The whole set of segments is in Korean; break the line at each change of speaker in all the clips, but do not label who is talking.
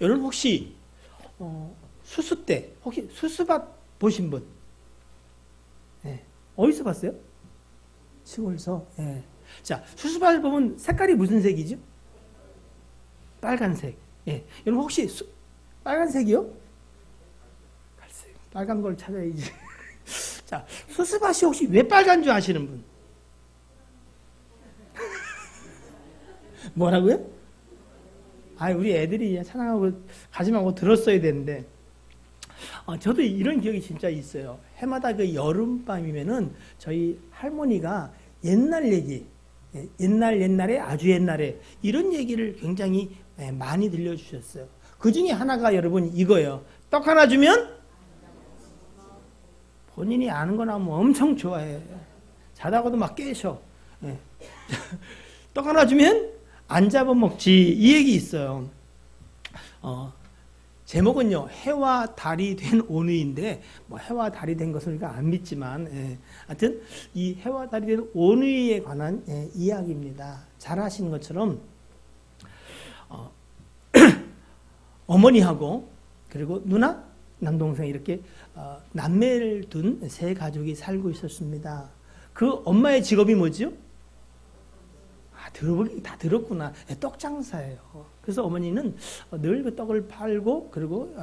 여러분 혹시 수수 때 혹시 수수밭 보신 분? 예. 어디서 봤어요? 시골에서. 예. 자, 수수밭을 보면 색깔이 무슨 색이죠? 빨간색. 예. 여러분 혹시 빨간색이요? 갈색. 빨간 걸 찾아야지. 자, 수수밭이 혹시 왜 빨간 줄 아시는 분? 뭐라고요? 아, 우리 애들이 찬양하고 가지 말고 들었어야 되는데, 저도 이런 기억이 진짜 있어요. 해마다 그 여름밤이면은 저희 할머니가 옛날 얘기, 옛날에 아주 옛날에 이런 얘기를 굉장히 많이 들려주셨어요. 그 중에 하나가 여러분 이거예요. 떡 하나 주면 본인이 아는 거 나오면 엄청 좋아해. 자다가도 막 깨셔. 떡 하나 주면 안 잡아먹지. 이 얘기 있어요. 제목은요, 해와 달이 된 오누이인데, 뭐 해와 달이 된 것을 우리가 안 믿지만, 하여튼 이 해와 달이 된 오누이에 관한 이야기입니다. 잘 아시는 것처럼 어머니하고 그리고 누나, 남동생 이렇게 남매를 둔 세 가족이 살고 있었습니다. 그 엄마의 직업이 뭐죠? 들어보긴 다 들었구나. 떡 장사예요. 그래서 어머니는 늘 그 떡을 팔고 그리고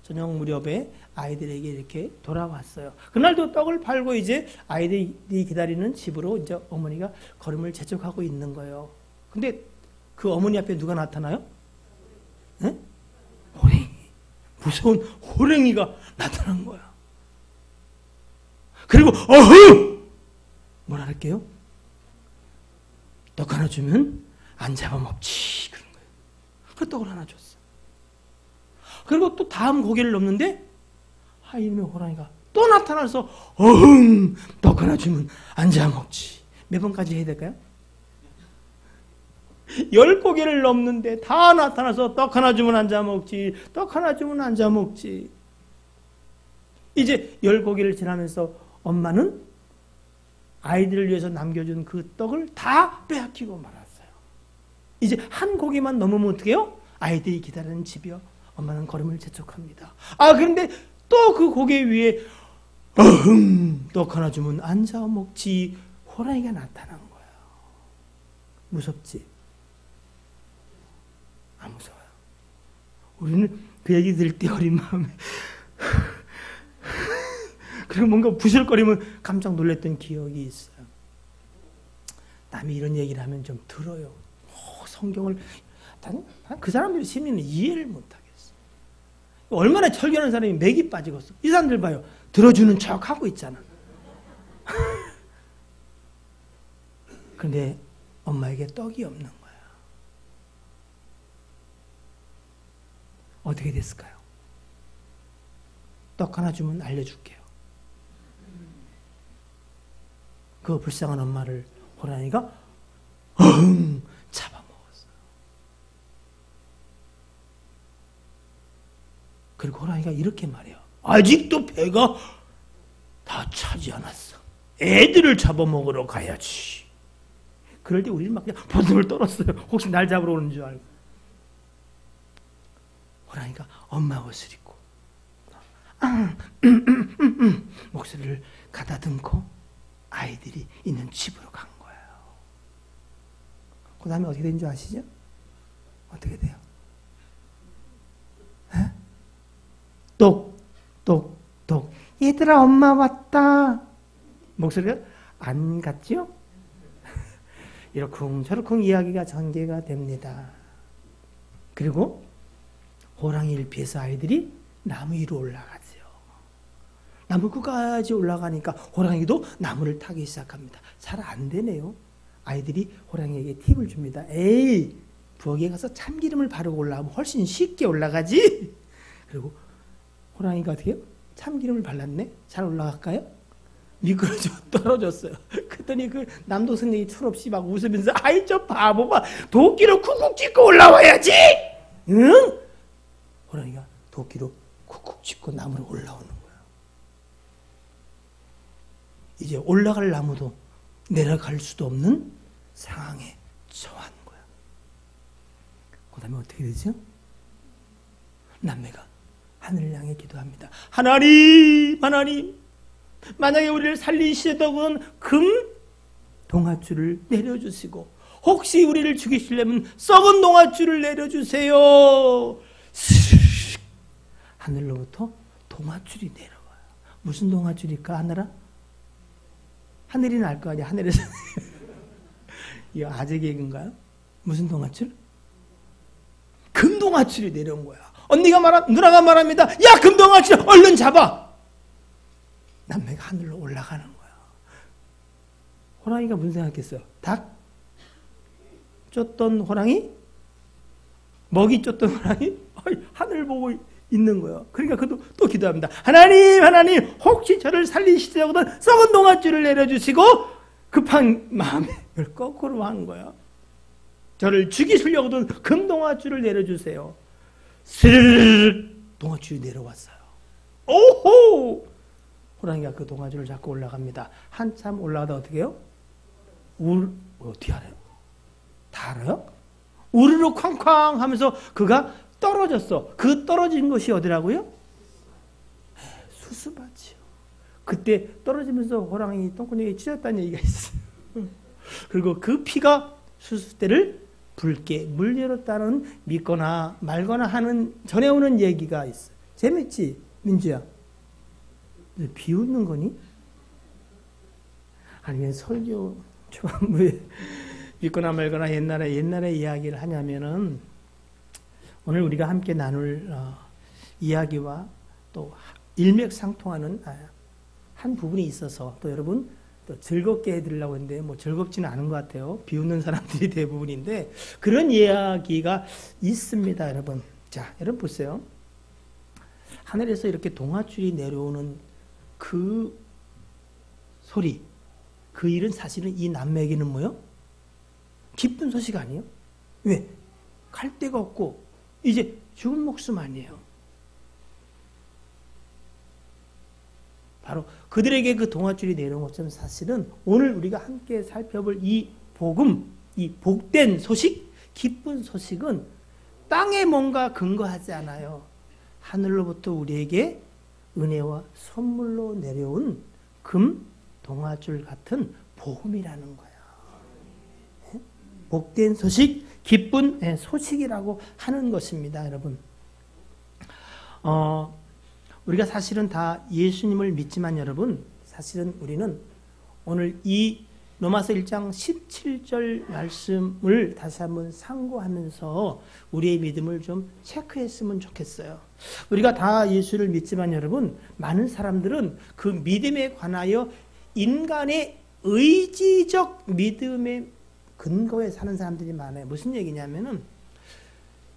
저녁 무렵에 아이들에게 이렇게 돌아왔어요. 그날도 떡을 팔고 이제 아이들이 기다리는 집으로 이제 어머니가 걸음을 재촉하고 있는 거예요. 근데 그 어머니 앞에 누가 나타나요? 네? 호랭이. 무서운 호랭이가 나타난 거야. 그리고 어흥! 뭐라 할게요? 떡 하나 주면 안 잡아먹지. 그런 거예요. 그 떡을 하나 줬어. 그리고 또 다음 고개를 넘는데 이놈의 호랑이가 또 나타나서 어흥! 떡 하나 주면 안 잡아먹지. 몇 번까지 해야 될까요? 10고개를 넘는데 다 나타나서 떡 하나 주면 안 잡아먹지. 떡 하나 주면 안 잡아먹지. 이제 10고개를 지나면서 엄마는 아이들을 위해서 남겨준 그 떡을 다 빼앗기고 말았어요. 이제 한 고개만 넘으면 어떻게 해요? 아이들이 기다리는 집이요. 엄마는 걸음을 재촉합니다. 그런데 또 그 고개 위에 어흥! 떡 하나 주면 안 잡아먹지. 호랑이가 나타난 거예요. 무섭지? 안 무서워요. 우리는 그 얘기 들을 때 어린 마음에 그리고 뭔가 부실거리면 깜짝 놀랐던 기억이 있어요. 남이 이런 얘기를 하면 좀 들어요. 성경을 그 사람들의 심리는 이해를 못하겠어. 얼마나 철교하는 사람이 맥이 빠지겠어. 이 사람들 봐요. 들어주는 척 하고 있잖아. 그런데 엄마에게 떡이 없는 거야. 어떻게 됐을까요? 떡 하나 주면 알려줄게요. 그 불쌍한 엄마를 호랑이가 잡아먹었어요. 그리고 호랑이가 이렇게 말해요. 아직도 배가 다 차지 않았어. 애들을 잡아먹으러 가야지. 그럴 때 우리는 막 그냥 버둥을 떨었어요. 혹시 날 잡으러 오는 줄 알고. 호랑이가 엄마 옷을 입고 목소리를 가다듬고 아이들이 있는 집으로 간 거예요. 그 다음에 어떻게 된 줄 아시죠? 어떻게 돼요? 똑 얘들아 엄마 왔다. 목소리가 안 갔죠? 이러쿵저러쿵 이야기가 전개가 됩니다. 그리고 호랑이를 피해서 아이들이 나무 위로 올라가죠. 나무 끝까지 올라가니까 호랑이도 나무를 타기 시작합니다. 잘 안 되네요. 아이들이 호랑이에게 팁을 줍니다. 에이, 부엌에 가서 참기름을 바르고 올라가면 훨씬 쉽게 올라가지. 그리고 호랑이가 어떻게 해요? 참기름을 발랐네? 잘 올라갈까요? 미끄러져 떨어졌어요. 그랬더니 그 남동생이 철없이 막 웃으면서 아이 저 바보가 도끼로 쿡쿡 짚고 올라와야지. 응? 호랑이가 도끼로 쿡쿡 짚고 나무로 올라오는 거예요. 이제 올라갈 나무도 내려갈 수도 없는 상황에 처한 거야. 그 다음에 어떻게 되죠? 남매가 하늘을 향해 기도합니다. 하나님, 하나님, 만약에 우리를 살리시려던 금 동아줄을 내려주시고 혹시 우리를 죽이시려면 썩은 동아줄을 내려주세요. 하늘로부터 동아줄이 내려와요. 무슨 동아줄일까? 하늘이 날 거 아니야. 하늘에서 이거 아재 개그인가요? 무슨 동아줄? 금 동아줄이 내려온 거야. 누나가 말합니다. 야, 금 동아줄 얼른 잡아. 남매가 하늘로 올라가는 거야. 호랑이가 무슨 생각했어요? 닭 쫓던 호랑이? 먹이 쫓던 호랑이? 하늘 보고 있는 거예요. 그러니까 그도 또 기도합니다. 하나님, 하나님, 혹시 저를 살리시려거든 썩은 동아줄을 내려주시고 급한 마음에 거꾸로 한 거야. 저를 죽이시려거든 금 동아줄을 내려주세요. 스르르르 동아줄이 내려왔어요. 오호! 호랑이가 그 동아줄을 잡고 올라갑니다. 한참 올라가다 어떻게 해요? 어떻게 알아요? 다 알아요? 우르르 쾅쾅 하면서 그가 떨어졌어. 그 떨어진 곳이 어디라고요? 수수밭이요. 그때 떨어지면서 호랑이 똥구녕에 찢었다는 얘기가 있어요. 그리고 그 피가 수수대를 붉게 물들었다는 믿거나 말거나 하는 전해오는 얘기가 있어요. 재밌지, 민주야? 비웃는 거니? 아니면 설교 초반부에 믿거나 말거나 옛날에 이야기를 하냐면은 오늘 우리가 함께 나눌 이야기와 또 일맥상통하는 한 부분이 있어서 또 여러분 또 즐겁게 해드리려고 했는데 뭐 즐겁지는 않은 것 같아요. 비웃는 사람들이 대부분인데 그런 이야기가 있습니다, 여러분. 자, 여러분 보세요. 하늘에서 이렇게 동아줄이 내려오는 그 소리, 그 일은 사실은 이 남매에게는 뭐요? 기쁜 소식 아니에요? 왜? 갈 데가 없고 이제 죽은 목숨 아니에요. 바로 그들에게 그 동아줄이 내려온 것처럼 사실은 오늘 우리가 함께 살펴볼 이 복음, 이 복된 소식, 기쁜 소식은 땅에 뭔가 근거하지 않아요. 하늘로부터 우리에게 은혜와 선물로 내려온 금 동아줄 같은 복음이라는 거예요. 복된 소식, 기쁜 소식이라고 하는 것입니다, 여러분. 우리가 사실은 다 예수님을 믿지만 여러분, 사실은 우리는 오늘 이 로마서 1장 17절 말씀을 다시 한번 상고하면서 우리의 믿음을 좀 체크했으면 좋겠어요. 우리가 다 예수를 믿지만 여러분, 많은 사람들은 그 믿음에 관하여 인간의 의지적 믿음의 근거에 사는 사람들이 많아요. 무슨 얘기냐면은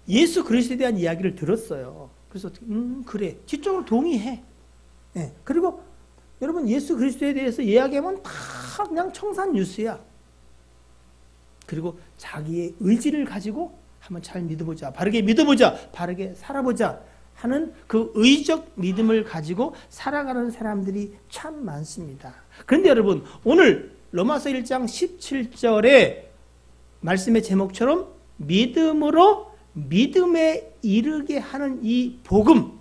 예수 그리스도에 대한 이야기를 들었어요. 그래서 그래, 지적으로 동의해. 네. 그리고 여러분 예수 그리스도에 대해서 이야기하면 다 그냥 청산 뉴스야. 그리고 자기의 의지를 가지고 한번 잘 믿어보자, 바르게 믿어보자, 바르게 살아보자 하는 그 의적 믿음을 가지고 살아가는 사람들이 참 많습니다. 그런데 여러분 오늘 로마서 1장 17절에 말씀의 제목처럼 믿음으로 믿음에 이르게 하는 이 복음,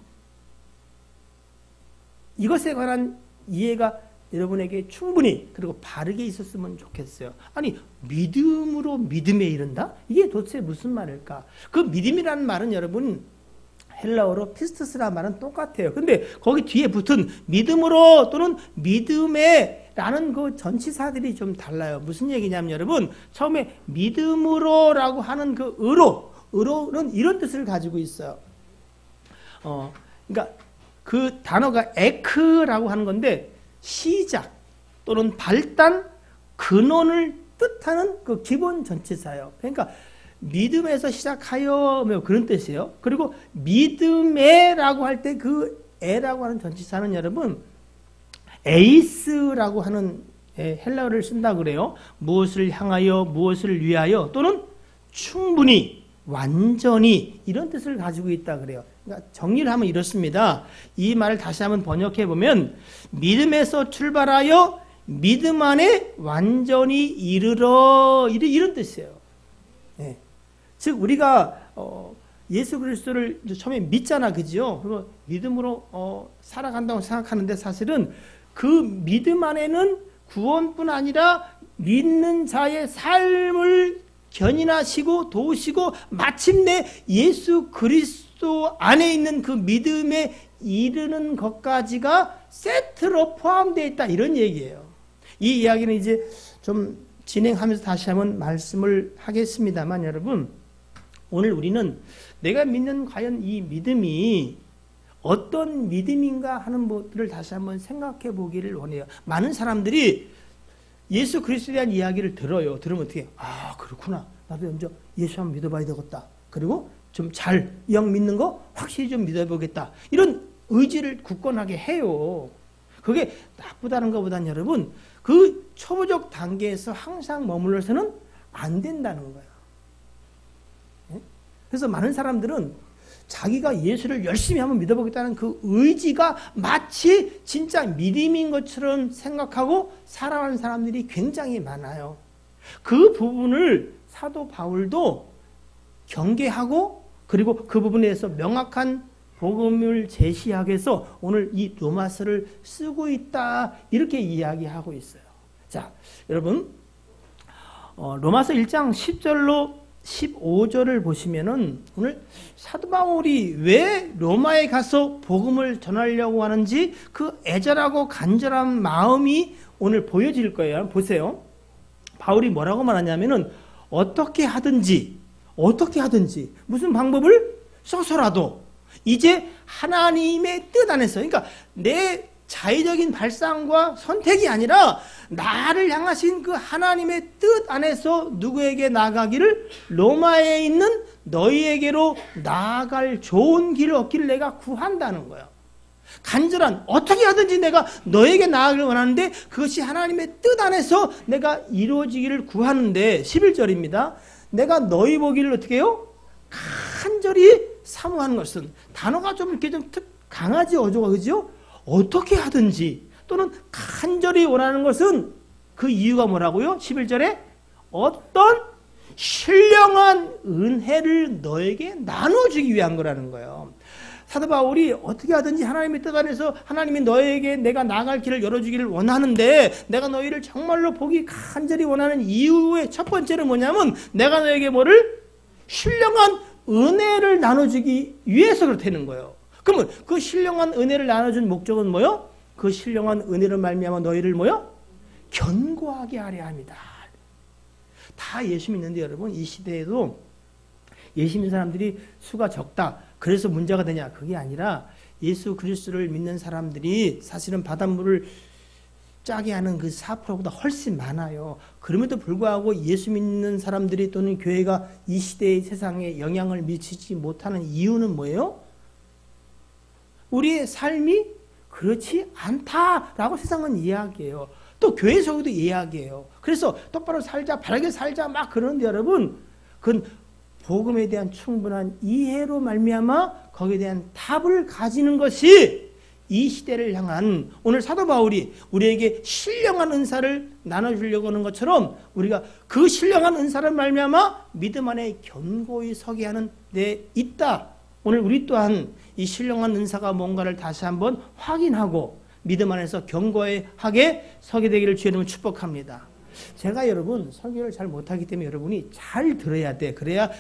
이것에 관한 이해가 여러분에게 충분히 그리고 바르게 있었으면 좋겠어요. 아니, 믿음으로 믿음에 이른다? 이게 도대체 무슨 말일까? 그 믿음이라는 말은 여러분 헬라어로 피스토스라는 말은 똑같아요. 근데 거기 뒤에 붙은 믿음으로 또는 믿음에 라는 그 전치사들이 좀 달라요. 무슨 얘기냐면 여러분, 처음에 믿음으로라고 하는 그 의로는 이런 뜻을 가지고 있어요. 그러니까 그 단어가 에크라고 하는 건데 시작 또는 발단, 근원을 뜻하는 그 기본 전치사예요. 그러니까 믿음에서 시작하여 뭐 그런 뜻이에요. 그리고 믿음에라고 할 때 그 에라고 하는 전치사는 여러분 에이스라고 하는 헬라어를 쓴다 그래요. 무엇을 향하여, 무엇을 위하여 또는 충분히, 완전히 이런 뜻을 가지고 있다 그래요. 그러니까 정리를 하면 이렇습니다. 이 말을 다시 한번 번역해 보면 믿음에서 출발하여 믿음 안에 완전히 이르러 이런 뜻이에요. 네. 즉 우리가 예수 그리스도를 처음에 믿잖아, 그죠? 그리고 믿음으로 살아간다고 생각하는데 사실은 그 믿음 안에는 구원뿐 아니라 믿는 자의 삶을 견인하시고 도우시고 마침내 예수 그리스도 안에 있는 그 믿음에 이르는 것까지가 세트로 포함되어 있다, 이런 얘기예요. 이 이야기는 이제 좀 진행하면서 다시 한번 말씀을 하겠습니다만, 여러분, 오늘 우리는 내가 믿는 과연 이 믿음이 어떤 믿음인가 하는 것들을 다시 한번 생각해 보기를 원해요. 많은 사람들이 예수 그리스도에 대한 이야기를 들어요. 들으면 어떻게, 아, 그렇구나, 나도 먼저 예수 한번 믿어봐야 되겠다, 그리고 좀 잘 영 믿는 거 확실히 좀 믿어보겠다, 이런 의지를 굳건하게 해요. 그게 나쁘다는 것보다는 여러분, 그 초보적 단계에서 항상 머물러서는 안 된다는 거예요. 그래서 많은 사람들은 자기가 예수를 열심히 한번 믿어보겠다는 그 의지가 마치 진짜 믿음인 것처럼 생각하고 살아가는 사람들이 굉장히 많아요. 그 부분을 사도 바울도 경계하고, 그리고 그 부분에 대해서 명확한 복음을 제시하기 위해서 오늘 이 로마서를 쓰고 있다, 이렇게 이야기하고 있어요. 자, 여러분, 로마서 1장 10절로 15절을 보시면은 오늘 사도 바울이 왜 로마에 가서 복음을 전하려고 하는지 그 애절하고 간절한 마음이 오늘 보여질 거예요. 보세요. 바울이 뭐라고 말하냐면은 어떻게 하든지 무슨 방법을 써서라도 이제 하나님의 뜻 안에서, 그러니까 내 자의적인 발상과 선택이 아니라 나를 향하신 그 하나님의 뜻 안에서 누구에게 나아가기를, 로마에 있는 너희에게로 나아갈 좋은 길을 얻기를 내가 구한다는 거예요. 간절한, 어떻게 하든지 내가 너에게 나아가길 원하는데 그것이 하나님의 뜻 안에서 내가 이루어지기를 구하는데, 11절입니다. 내가 너희 보기를 어떻게 해요? 간절히 사모하는 것은, 단어가 좀 이렇게 좀 강하지, 어조가, 그죠? 어떻게 하든지 또는 간절히 원하는 것은 그 이유가 뭐라고요? 11절에 어떤 신령한 은혜를 너에게 나눠주기 위한 거라는 거예요. 사도 바울이 어떻게 하든지 하나님의 뜻 안에서 하나님이 너에게 내가 나아갈 길을 열어주기를 원하는데, 내가 너희를 정말로 보기 간절히 원하는 이유의 첫 번째는 뭐냐면 내가 너에게 뭐를? 신령한 은혜를 나눠주기 위해서 그렇다는 거예요. 그러면 그 신령한 은혜를 나눠준 목적은 뭐요? 그 신령한 은혜를 말미암아 너희를 뭐요? 견고하게 하려 합니다. 다 예수 믿는데 여러분, 이 시대에도 예수 믿는 사람들이 수가 적다, 그래서 문제가 되냐? 그게 아니라 예수 그리스도를 믿는 사람들이 사실은 바닷물을 짜게 하는 그 4%보다 훨씬 많아요. 그럼에도 불구하고 예수 믿는 사람들이 또는 교회가 이 시대의 세상에 영향을 미치지 못하는 이유는 뭐예요? 우리의 삶이 그렇지 않다라고 세상은 이야기해요. 또 교회 속에도 이야기해요. 그래서 똑바로 살자, 바르게 살자 막 그러는데 여러분, 그건 복음에 대한 충분한 이해로 말미암아 거기에 대한 답을 가지는 것이 이 시대를 향한, 오늘 사도 바울이 우리에게 신령한 은사를 나눠주려고 하는 것처럼 우리가 그 신령한 은사를 말미암아 믿음 안에 견고히 서게 하는 데 있다. 오늘 우리 또한 이 신령한 은사가 뭔가를 다시 한번 확인하고 믿음 안에서 견고하게 서게 되기를 주의 이름으로 축복합니다. 제가 여러분 설교를 잘 못하기 때문에 여러분이 잘 들어야 돼. 그래야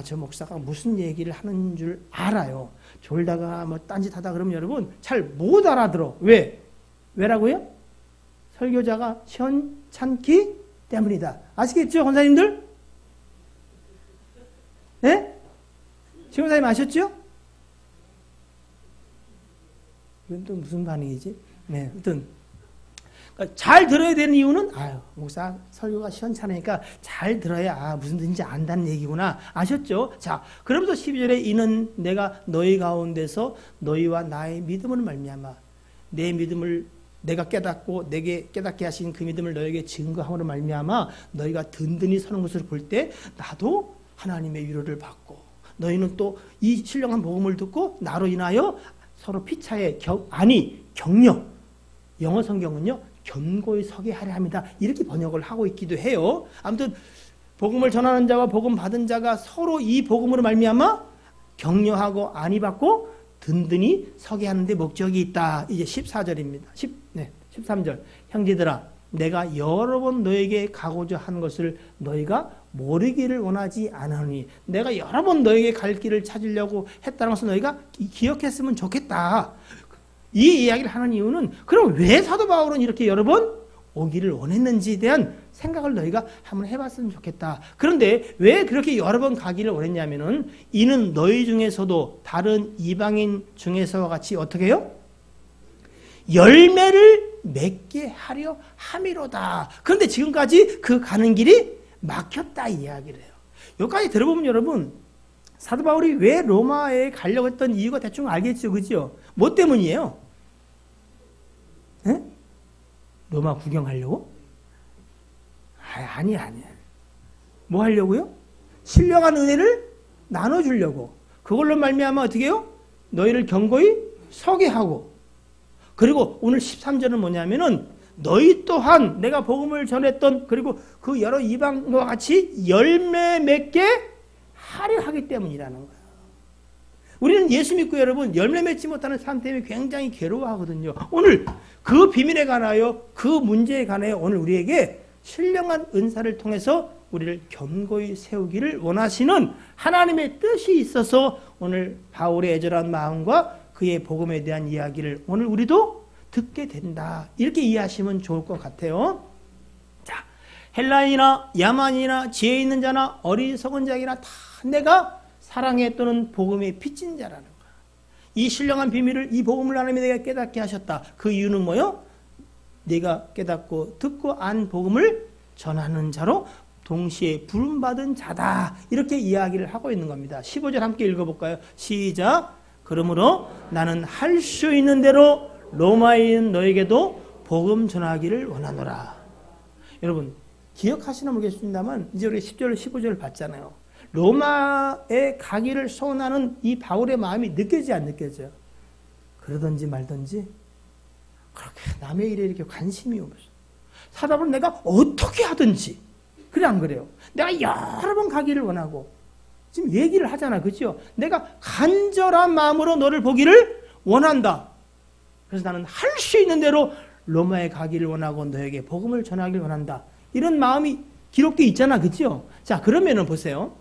저 목사가 무슨 얘기를 하는 줄 알아요. 졸다가 뭐 딴짓하다 그러면 여러분 잘 못 알아들어. 왜라고요? 설교자가 시원찮기 때문이다. 아시겠죠, 권사님들? 네? 지원사님 아셨죠? 이건 또 무슨 반응이지? 네, 어떤 잘 들어야 되는 이유는 목사 설교가 시원찮으니까 잘 들어야 무슨 뜻인지 안다는 얘기구나. 아셨죠? 자, 그러면서 12절에 이는 내가 너희 가운데서 너희와 나의 믿음을 말미암아 내 믿음을 내가 깨닫고 내게 깨닫게 하신 그 믿음을 너에게 증거함으로 말미암아 너희가 든든히 서는 것을 볼 때 나도 하나님의 위로를 받고 너희는 또 이 신령한 복음을 듣고 나로 인하여 서로 피차에 격려. 영어 성경은요, 견고히 서게 하려 합니다. 이렇게 번역을 하고 있기도 해요. 아무튼 복음을 전하는 자와 복음 받은 자가 서로 이 복음으로 말미암아 격려하고 안위받고 든든히 서게 하는 데 목적이 있다. 이제 14절입니다. 13절. 형제들아, 내가 여러 번 너에게 가고자 하는 것을 너희가 모르기를 원하지 않으니, 내가 여러 번 너에게 갈 길을 찾으려고 했다는 것을 너희가 기억했으면 좋겠다. 이 이야기를 하는 이유는, 그럼 왜 사도 바울은 이렇게 여러 번 오기를 원했는지에 대한 생각을 너희가 한번 해봤으면 좋겠다. 그런데 왜 그렇게 여러 번 가기를 원했냐면은, 이는 너희 중에서도 다른 이방인 중에서와 같이 어떻게 해요? 열매를 맺게 하려 함이로다. 그런데 지금까지 그 가는 길이 막혔다 이야기를 해요. 여기까지 들어보면 여러분, 사도 바울이 왜 로마에 가려고 했던 이유가 대충 알겠죠, 그죠? 뭐 때문이에요? 에? 로마 구경하려고? 아니야. 뭐 하려고요? 신령한 은혜를 나눠주려고. 그걸로 말미암아 어떻게 해요? 너희를 견고히 서게 하고. 그리고 오늘 13절은 뭐냐면은, 너희 또한 내가 복음을 전했던, 그리고 그 여러 이방과 같이 열매 맺게 하려 하기 때문이라는 거예요. 우리는 예수 믿고 여러분 열매 맺지 못하는 삶 때문에 굉장히 괴로워하거든요. 오늘 그 비밀에 관하여, 그 문제에 관하여 오늘 우리에게 신령한 은사를 통해서 우리를 견고히 세우기를 원하시는 하나님의 뜻이 있어서 오늘 바울의 애절한 마음과 그의 복음에 대한 이야기를 오늘 우리도 듣게 된다. 이렇게 이해하시면 좋을 것 같아요. 자, 헬라인이나 야만이나 지혜 있는 자나 어리석은 자이나 다 내가 사랑에 또는 복음에 빚진 자라는 거야. 이 신령한 비밀을, 이 복음을 하나님이 내가 깨닫게 하셨다. 그 이유는 뭐요? 내가 깨닫고 듣고 안 복음을 전하는 자로 동시에 부름받은 자다. 이렇게 이야기를 하고 있는 겁니다. 15절 함께 읽어볼까요? 시작. 그러므로 나는 할 수 있는 대로 로마에 있는 너에게도 복음 전하기를 원하노라. 여러분 기억하시나 모르겠습니다만 이제 우리 10절 15절을 봤잖아요. 로마에 가기를 소원하는 이 바울의 마음이 느껴지지 안 느껴져요? 그러든지 말든지 그렇게 남의 일에 이렇게 관심이 없어. 사다 보면 내가 어떻게 하든지, 그래 안 그래요? 내가 여러 번 가기를 원하고 지금 얘기를 하잖아, 그죠? 내가 간절한 마음으로 너를 보기를 원한다. 그래서 나는 할 수 있는 대로 로마에 가기를 원하고 너에게 복음을 전하기를 원한다. 이런 마음이 기록되어 있잖아, 그죠? 자, 그러면은 보세요.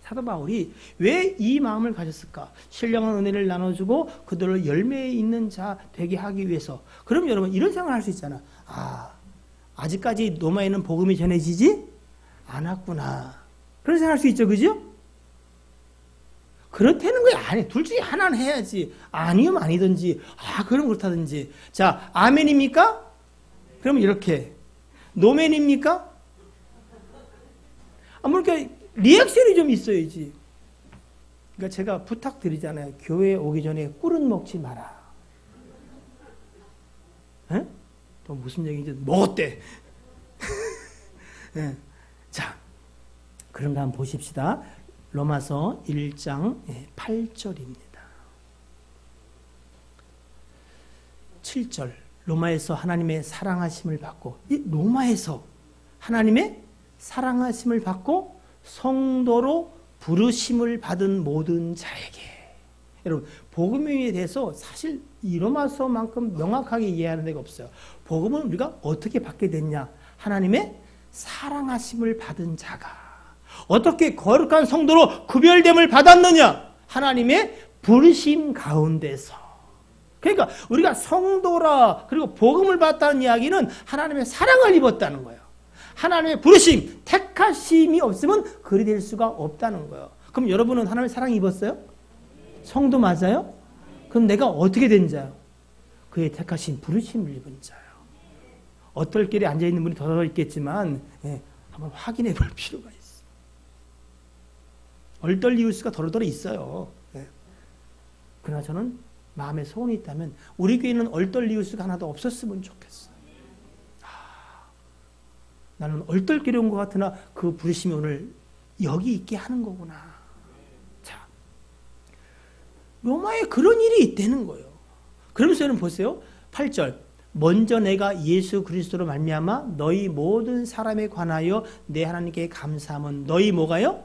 사도 바울이 왜 이 마음을 가졌을까? 신령한 은혜를 나눠주고 그들을 열매 있는 자 되게 하기 위해서. 그럼 여러분 이런 생각을 할 수 있잖아. 아직까지 로마에는 복음이 전해지지 않았구나. 그런 생각할 수 있죠, 그죠? 그렇다는 거야. 아니, 둘 중에 하나는 해야지. 아니면 아니든지, 그럼 그렇다든지. 자, 아멘입니까? 그럼 이렇게. 노멘입니까? 그러니까 리액션이 좀 있어야지. 그러니까 제가 부탁드리잖아요. 교회에 오기 전에 꿀은 먹지 마라. 에? 또 무슨 얘기인지 먹었대. 네. 자, 그런가 한번 보십시다. 로마서 1장 8절입니다. 7절. 로마에서 하나님의 사랑하심을 받고, 이 로마에서 하나님의 사랑하심을 받고 성도로 부르심을 받은 모든 자에게. 여러분, 복음에 대해서 사실 이 로마서만큼 명확하게 이해하는 데가 없어요. 복음은 우리가 어떻게 받게 됐냐? 하나님의 사랑하심을 받은 자가. 어떻게 거룩한 성도로 구별됨을 받았느냐? 하나님의 부르심 가운데서. 그러니까 우리가 성도라, 그리고 복음을 받았다는 이야기는 하나님의 사랑을 입었다는 거예요. 하나님의 부르심, 택하심이 없으면 그리 될 수가 없다는 거예요. 그럼 여러분은 하나님의 사랑 입었어요? 성도 맞아요? 그럼 내가 어떻게 된 자요? 그의 택하신 부르심을 입은 자요. 어떨 길에 앉아있는 분이 더 있겠지만 한번 확인해 볼 필요가 있어요. 얼떨리울 수가 더러더러 있어요. 그러나 저는 마음에 소원이 있다면 우리 교회는 얼떨리울 수가 하나도 없었으면 좋겠어요. 나는 얼떨결에 온 것 같으나 그 부르심이 오늘 여기 있게 하는 거구나. 자, 로마에 그런 일이 있다는 거예요. 그러면서 여러분 보세요. 8절. 먼저 내가 예수 그리스도로 말미암아 너희 모든 사람에 관하여 내 하나님께 감사함은 너희 뭐가요?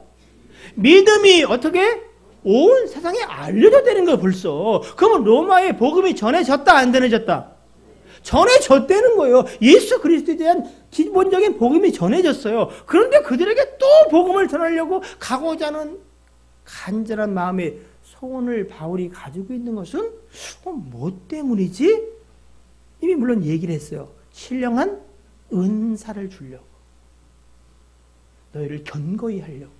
믿음이 어떻게? 온 세상에 알려져야 되는 거예요, 벌써. 그러면 로마의 복음이 전해졌다, 안 전해졌다? 전해졌다는 거예요. 예수 그리스도에 대한 기본적인 복음이 전해졌어요. 그런데 그들에게 또 복음을 전하려고 가고자 하는 간절한 마음의 소원을 바울이 가지고 있는 것은 뭐 때문이지? 이미 물론 얘기를 했어요. 신령한 은사를 주려고. 너희를 견고히 하려고.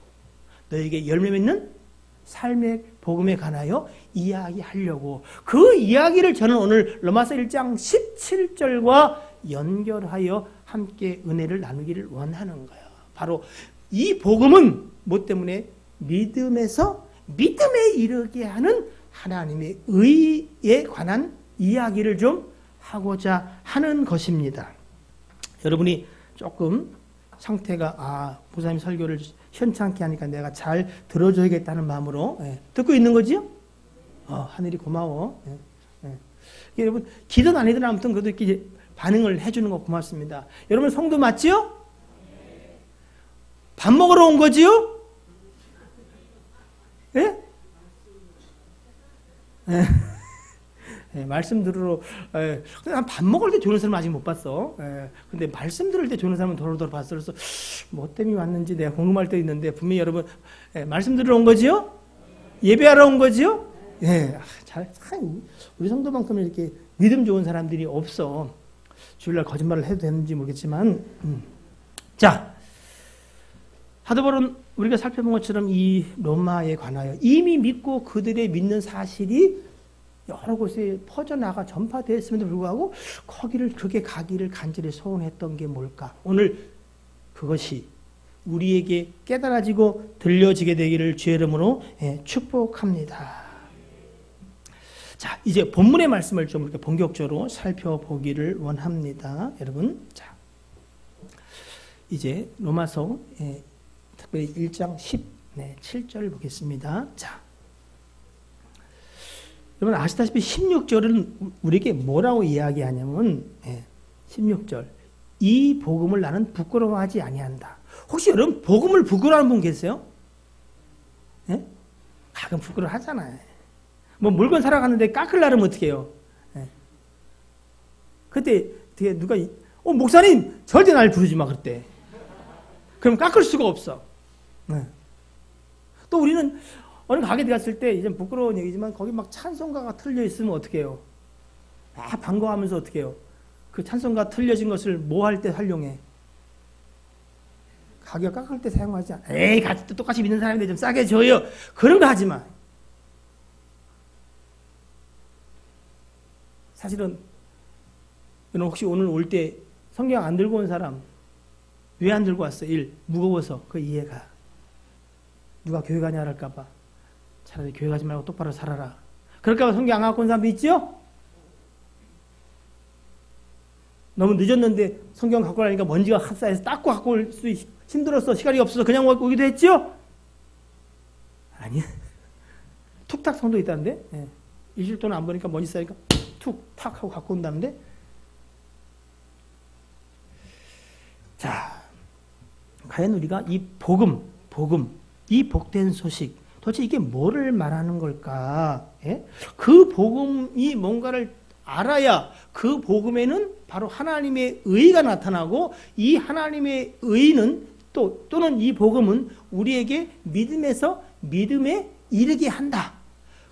너에게 열매 맺는 삶의 복음에 관하여 이야기하려고. 그 이야기를 저는 오늘 로마서 1장 17절과 연결하여 함께 은혜를 나누기를 원하는 거예요. 바로 이 복음은 뭐 때문에? 믿음에서 믿음에 이르게 하는 하나님의 의에 관한 이야기를 좀 하고자 하는 것입니다. 여러분이 조금 상태가 목사님 설교를 현찮게 하니까 내가 잘 들어줘야겠다는 마음으로 듣고 있는 거지요? 하늘이 고마워. 여러분 기도는 아니든 아무튼 그래도 이렇게 반응을 해주는 거 고맙습니다. 여러분 성도 맞지요? 밥 먹으러 온 거지요? 예? 말씀 들으러, 밥 먹을 때 조는 사람 아직 못 봤어. 근데 말씀 들을 때 조는 사람은 도로도로 봤어. 그래서 뭐 때문에 왔는지 내가 궁금할 때 있는데 분명히 여러분, 말씀 들으러 온 거지요? 예배하러 온 거지요? 우리 성도만큼은 이렇게 믿음 좋은 사람들이 없어. 주일날 거짓말을 해도 되는지 모르겠지만, 자, 하드볼은 우리가 살펴본 것처럼 이 로마에 관하여 이미 믿고 그들의 믿는 사실이 여러 곳에 퍼져나가 전파되었음에도 불구하고 거기를 그렇게 가기를 간절히 소원했던 게 뭘까? 오늘 그것이 우리에게 깨달아지고 들려지게 되기를 주의 이름으로 축복합니다. 자, 이제 본문의 말씀을 좀 이렇게 본격적으로 살펴보기를 원합니다. 여러분, 자, 이제 로마서 특별히 1장 17절 보겠습니다. 자, 여러분 아시다시피 16절은 우리에게 뭐라고 이야기하냐면 16절 이 복음을 나는 부끄러워하지 아니한다. 혹시 여러분 복음을 부끄러워하는 분 계세요? 가끔 부끄러워하잖아요. 뭐 물건 사러 갔는데 깎으려면 어떻게 해요? 그때 누가 목사님 절대 날 부르지 마 그때. 그럼 깎을 수가 없어. 또 우리는 어느 가게 갔을 때 이제 부끄러운 얘기지만 거기 막 찬송가가 틀려 있으면 어떻게 해요? 반가워하면서 어떻게 해요? 그 찬송가 틀려진 것을 뭐 할 때 활용해? 가격 깎을 때 사용하지 않아. 같이 똑같이 믿는 사람인데 좀 싸게 줘요. 그런 거 하지 마. 사실은 혹시 오늘 올 때 성경 안 들고 온 사람 왜 안 들고 왔어? 무거워서. 그 이해가. 누가 교회 가냐 할까 봐. 차라리 교회 가지 말고 똑바로 살아라. 그럴까 봐 성경 안 갖고 온 사람도 있죠? 너무 늦었는데 성경 갖고 오라니까 먼지가 쌓여서 닦고 갖고 올 수 힘들어서 시간이 없어서 그냥 오기도 했죠? 아니야. 툭탁 성도 있다는데? 일주일 동안 안 보니까 먼지 쌓이니까 툭탁 하고 갖고 온다는데? 자, 과연 우리가 이 복음, 이 복된 소식, 도대체 이게 뭐를 말하는 걸까? 그 복음이 뭔가를 알아야 그 복음에는 바로 하나님의 의가 나타나고 이 하나님의 의는 또는 이 복음은 우리에게 믿음에서 믿음에 이르게 한다.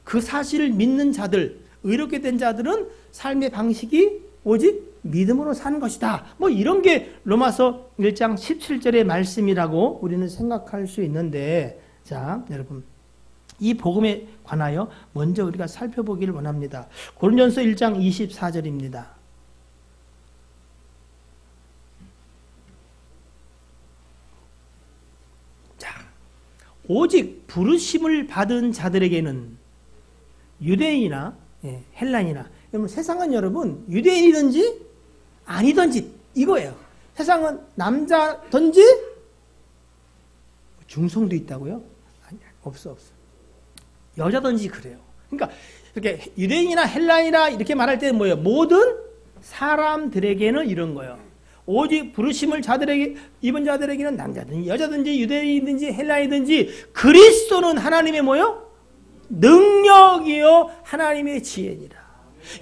그 사실을 믿는 자들, 의롭게 된 자들은 삶의 방식이 오직 믿음으로 사는 것이다. 뭐 이런 게 로마서 1장 17절의 말씀이라고 우리는 생각할 수 있는데, 자, 여러분, 이 복음에 관하여 먼저 우리가 살펴보기를 원합니다. 고린도전서 1장 24절입니다. 자, 오직 부르심을 받은 자들에게는 유대인이나 헬라인이나, 여러분 세상은 여러분 유대인이든지 아니든지 이거예요. 세상은 남자든지 중성도 있다고요? 아니, 없어. 여자든지 그래요. 그러니까 이렇게 유대인이나 헬라인이나 이렇게 말할 때는 뭐예요? 모든 사람들에게는 이런 거예요. 오직 부르심을 입은 자들에게는 남자든지 여자든지 유대인이든지 헬라인이든지 그리스도는 하나님의 뭐요? 능력이요 하나님의 지혜니라.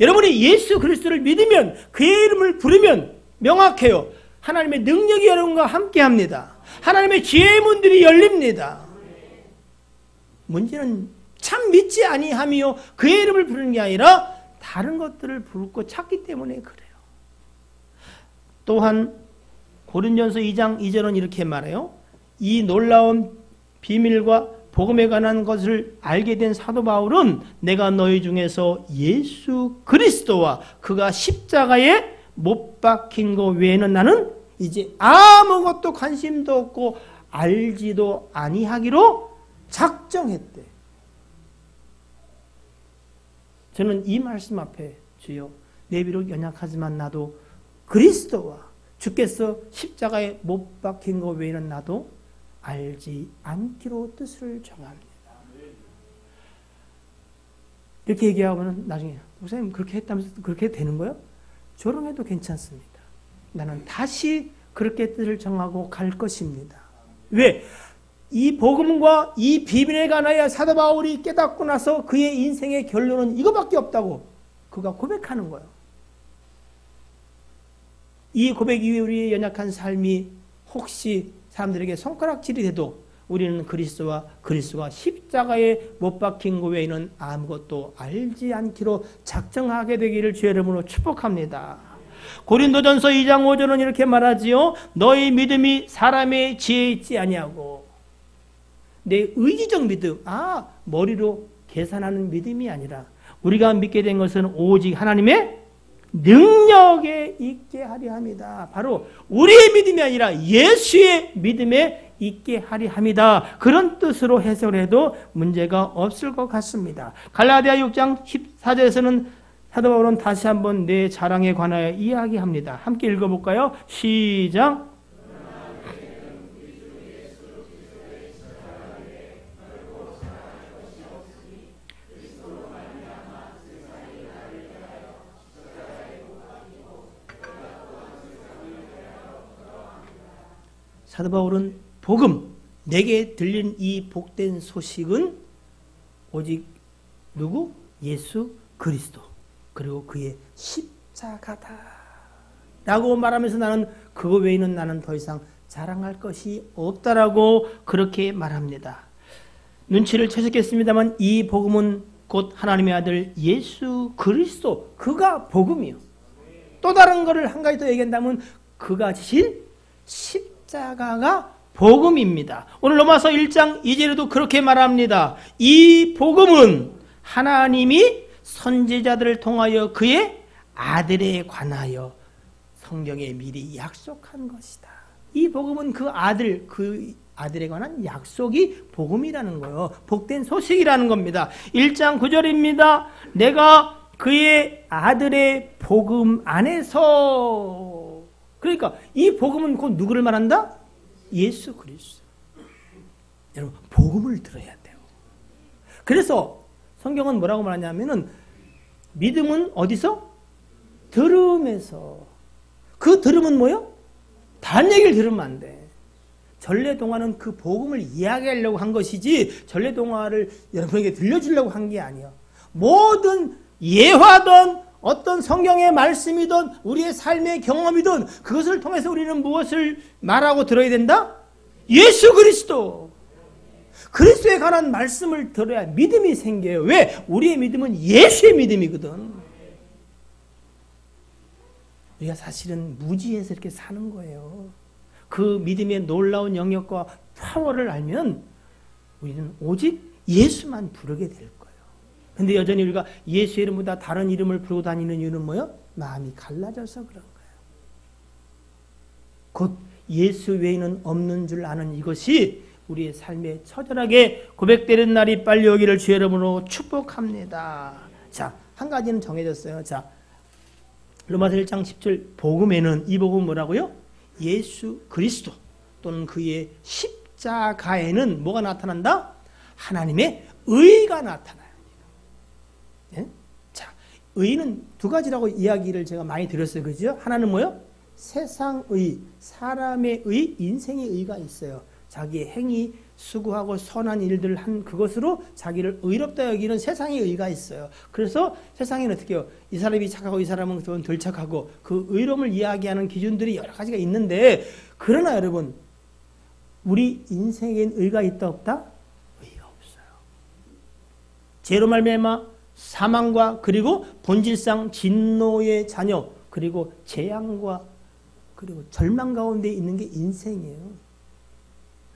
여러분이 예수 그리스도를 믿으면 그의 이름을 부르면 명확해요. 하나님의 능력이 여러분과 함께합니다. 하나님의 지혜의 문들이 열립니다. 문제는 참 믿지 아니하며 그의 이름을 부르는 게 아니라 다른 것들을 부르고 찾기 때문에 그래요. 또한 고린도전서 2장 2절은 이렇게 말해요. 이 놀라운 비밀과 복음에 관한 것을 알게 된 사도 바울은 내가 너희 중에서 예수 그리스도와 그가 십자가에 못 박힌 것 외에는 나는 이제 아무것도 관심도 없고 알지도 아니하기로 작정했대. 저는 이 말씀 앞에 주여 내 비록 연약하지만 나도 그리스도와 주께서 십자가에 못 박힌 것 외에는 나도 알지 않기로 뜻을 정합니다. 이렇게 얘기하고는 나중에 목사님 그렇게 했다면서 그렇게 되는 거예요? 조롱해도 괜찮습니다. 나는 다시 그렇게 뜻을 정하고 갈 것입니다. 왜? 이 복음과 이 비밀에 관하여 사도 바울이 깨닫고 나서 그의 인생의 결론은 이거밖에 없다고 그가 고백하는 거예요. 이 고백 이후에 우리의 연약한 삶이 혹시 사람들에게 손가락질이 돼도 우리는 그리스도와 그리스도가 십자가에 못 박힌 것 외에는 아무것도 알지 않기로 작정하게 되기를 주의 이름으로 축복합니다. 고린도전서 2장 5절은 이렇게 말하지요. 너희 믿음이 사람의 지혜에 있지 아니하고 내 의지적 믿음, 머리로 계산하는 믿음이 아니라 우리가 믿게 된 것은 오직 하나님의 능력에 있게 하려 합니다. 바로 우리의 믿음이 아니라 예수의 믿음에 있게 하려 합니다. 그런 뜻으로 해석을 해도 문제가 없을 것 같습니다. 갈라디아 6장 14절에서는 사도 바울은 다시 한번 내 자랑에 관하여 이야기합니다. 함께 읽어볼까요? 시작. 사도 바울은 복음, 내게 들린 이 복된 소식은 오직 누구? 예수 그리스도 그리고 그의 십자가다 라고 말하면서 나는 그거 외에는 나는 더 이상 자랑할 것이 없다라고 그렇게 말합니다. 눈치를 채셨겠습니다만 이 복음은 곧 하나님의 아들 예수 그리스도 그가 복음이요. 또 다른 것을 한 가지 더 얘기한다면 그가 지신 십자가가 복음입니다. 오늘 로마서 1장 2절에도 그렇게 말합니다. 이 복음은 하나님이 선지자들을 통하여 그의 아들에 관하여 성경에 미리 약속한 것이다. 이 복음은 그 아들에 관한 약속이 복음이라는 거예요. 복된 소식이라는 겁니다. 1장 9절입니다. 내가 그의 아들의 복음 안에서 그러니까 이 복음은 곧 누구를 말한다? 예수 그리스도. 여러분 복음을 들어야 돼요. 그래서 성경은 뭐라고 말하냐면은 믿음은 어디서? 들음에서. 그 들음은 뭐요? 다른 얘기를 들으면 안 돼. 전래동화는 그 복음을 이야기하려고 한 것이지 전래동화를 여러분에게 들려주려고 한 게 아니에요. 모든 예화든 어떤 성경의 말씀이든 우리의 삶의 경험이든 그것을 통해서 우리는 무엇을 말하고 들어야 된다? 예수 그리스도. 그리스도에 관한 말씀을 들어야 믿음이 생겨요. 왜? 우리의 믿음은 예수의 믿음이거든. 우리가 사실은 무지해서 이렇게 사는 거예요. 그 믿음의 놀라운 영역과 파워를 알면 우리는 오직 예수만 부르게 될 거예요. 근데 여전히 우리가 예수 이름보다 다른 이름을 부르고 다니는 이유는 뭐예요? 마음이 갈라져서 그런 거예요. 곧 예수 외에는 없는 줄 아는 이것이 우리의 삶에 처절하게 고백되는 날이 빨리 오기를 주의 이름으로 축복합니다. 자, 한 가지는 정해졌어요. 자, 로마서 1장 10절 복음에는 이 복음은 뭐라고요? 예수 그리스도 또는 그의 십자가에는 뭐가 나타난다? 하나님의 의가 나타나요. 예? 자, 의는 두 가지라고 이야기를 제가 많이 드렸어요. 그죠? 하나는 뭐요? 세상의, 사람의 의, 인생의 의가 있어요. 자기의 행위, 수고하고 선한 일들을 한 그것으로 자기를 의롭다 여기는 세상의 의가 있어요. 그래서 세상에는 어떻게 해요? 이 사람이 착하고 이 사람은 덜 착하고 그 의로움을 이야기하는 기준들이 여러 가지가 있는데, 그러나 여러분, 우리 인생엔 의가 있다 없다? 의가 없어요. 죄로 말미암아 사망과 그리고 본질상 진노의 자녀, 그리고 재앙과 그리고 절망 가운데 있는 게 인생이에요.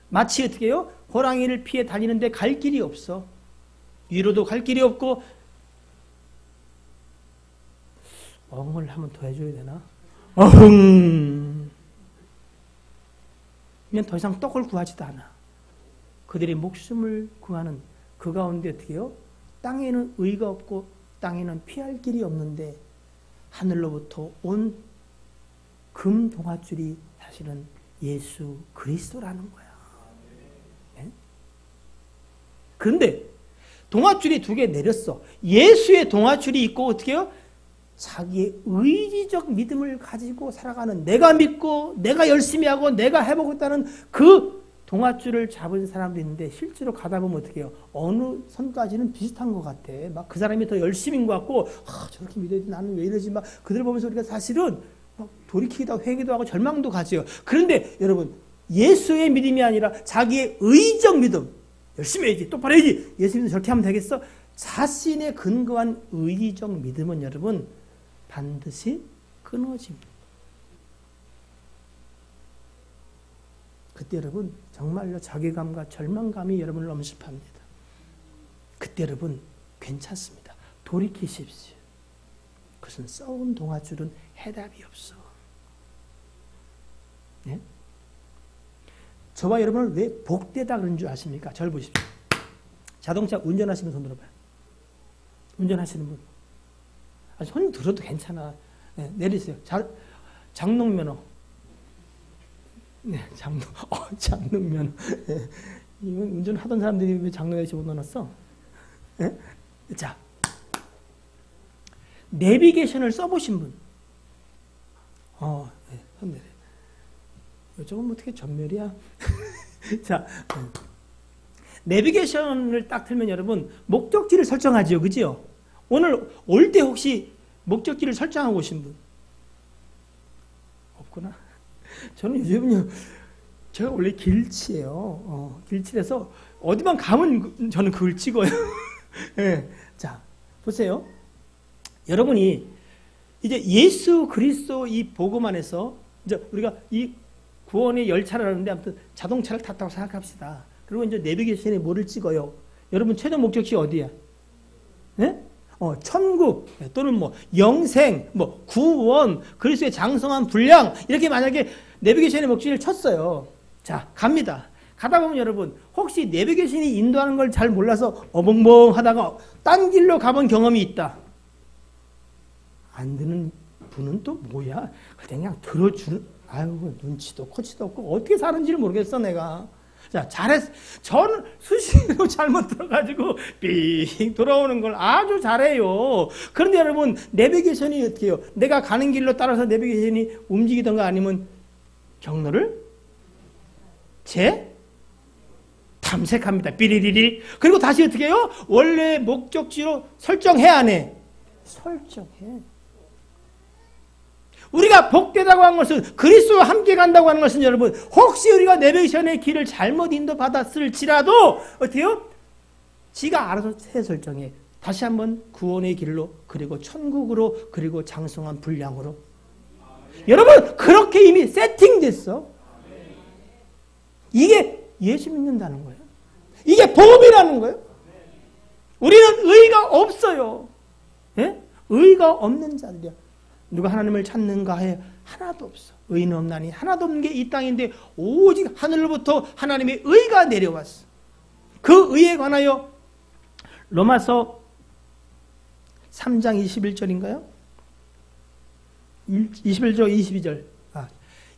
마치 어떻게 해요? 호랑이를 피해 다니는데 갈 길이 없어. 위로도 갈 길이 없고, 엉을 한번 더 해줘야 되나? 어흥! 그냥 더 이상 떡을 구하지도 않아. 그들의 목숨을 구하는 그 가운데 어떻게 해요? 땅에는 의가 없고 땅에는 피할 길이 없는데 하늘로부터 온 금 동아줄이 사실은 예수 그리스도라는 거야. 네? 그런데 동아줄이 두 개 내렸어. 예수의 동아줄이 있고 어떻게 해요? 자기의 의지적 믿음을 가지고 살아가는, 내가 믿고 내가 열심히 하고 내가 해보겠다는 그 동아줄을 잡은 사람도 있는데, 실제로 가다 보면 어떻게 해요? 어느 선까지는 비슷한 것 같아. 막 그 사람이 더 열심인 것 같고, 저렇게 믿어야 돼, 나는 왜 이러지? 막 그들 보면서 우리가 사실은 막 돌이키기도 하고 회개도 하고 절망도 가지요. 그런데 여러분, 예수의 믿음이 아니라 자기의 의적 믿음, 열심히 해야지, 똑바로 해야지, 예수 믿음 저렇게 하면 되겠어? 자신의 근거한 의적 믿음은 여러분 반드시 끊어집니다. 그때 여러분 정말로 자괴감과 절망감이 여러분을 엄습합니다. 그때 여러분 괜찮습니다. 돌이키십시오. 그것은 썩은 동아줄은 해답이 없어. 네? 저와 여러분을 왜 복되다 그런 줄 아십니까? 저를 보십시오. 자동차 운전하시는 손 들어봐요. 운전하시는 분. 손 들어도 괜찮아. 네, 내리세요. 장롱면허. 네, 장롱면허. 네. 이건 운전하던 사람들이 왜 장롱에 집어넣어놨어? 네? 자, 내비게이션을 써보신 분. 네, 손 내려. 이쪽은 어떻게 전멸이야? 자, 내비게이션을 딱 틀면 여러분 목적지를 설정하죠, 그죠? 오늘 올 때 혹시 목적지를 설정하고 오신 분? 없구나. 저는 요즘은요, 제가 원래 길치예요. 길치라서 어디만 가면 저는 그걸 찍어요. 네. 자, 보세요. 여러분이 이제 예수 그리스도 이 복음 안에서 이제 우리가 이 구원의 열차를 하는데 아무튼 자동차를 탔다고 생각합시다. 그리고 이제 내비게이션에 뭐를 찍어요? 여러분 최종 목적지 어디야? 네? 천국 또는 뭐 영생, 뭐 구원, 그리스도의 장성한 분량, 이렇게 만약에 내비게이션의 목적지를 쳤어요. 자, 갑니다. 가다 보면 여러분 혹시 내비게이션이 인도하는 걸 잘 몰라서 어벙벙하다가 딴 길로 가본 경험이 있다. 안 드는 분은 또 뭐야? 그냥 들어주는, 아유 눈치도 코치도 없고 어떻게 사는지를 모르겠어 내가. 자, 잘했어. 저는 수시로 잘못 들어가지고 삥 돌아오는 걸 아주 잘해요. 그런데 여러분 내비게이션이 어떻게 해요? 내가 가는 길로 따라서 내비게이션이 움직이던가 아니면 경로를 탐색합니다. 삐리리리. 그리고 다시 어떻게 해요? 원래 목적지로 설정해 안 해? 설정해. 우리가 복되다고 하는 것은, 그리스도와 함께 간다고 하는 것은 여러분 혹시 우리가 내비게이션의 길을 잘못 인도받았을지라도 어떻게 해요? 지가 알아서 재설정해. 다시 한번 구원의 길로, 그리고 천국으로, 그리고 장성한 분량으로. 여러분 그렇게 이미 세팅됐어. 이게 예수 믿는다는 거예요. 이게 복음이라는 거예요. 우리는 의가 없어요. 예? 의가 없는 자들이야. 누가 하나님을 찾는가 해? 하나도 없어. 의는 없나니 하나도 없는 게 이 땅인데 오직 하늘로부터 하나님의 의가 내려왔어. 그 의에 관하여 로마서 3장 21절인가요? 21절 22절.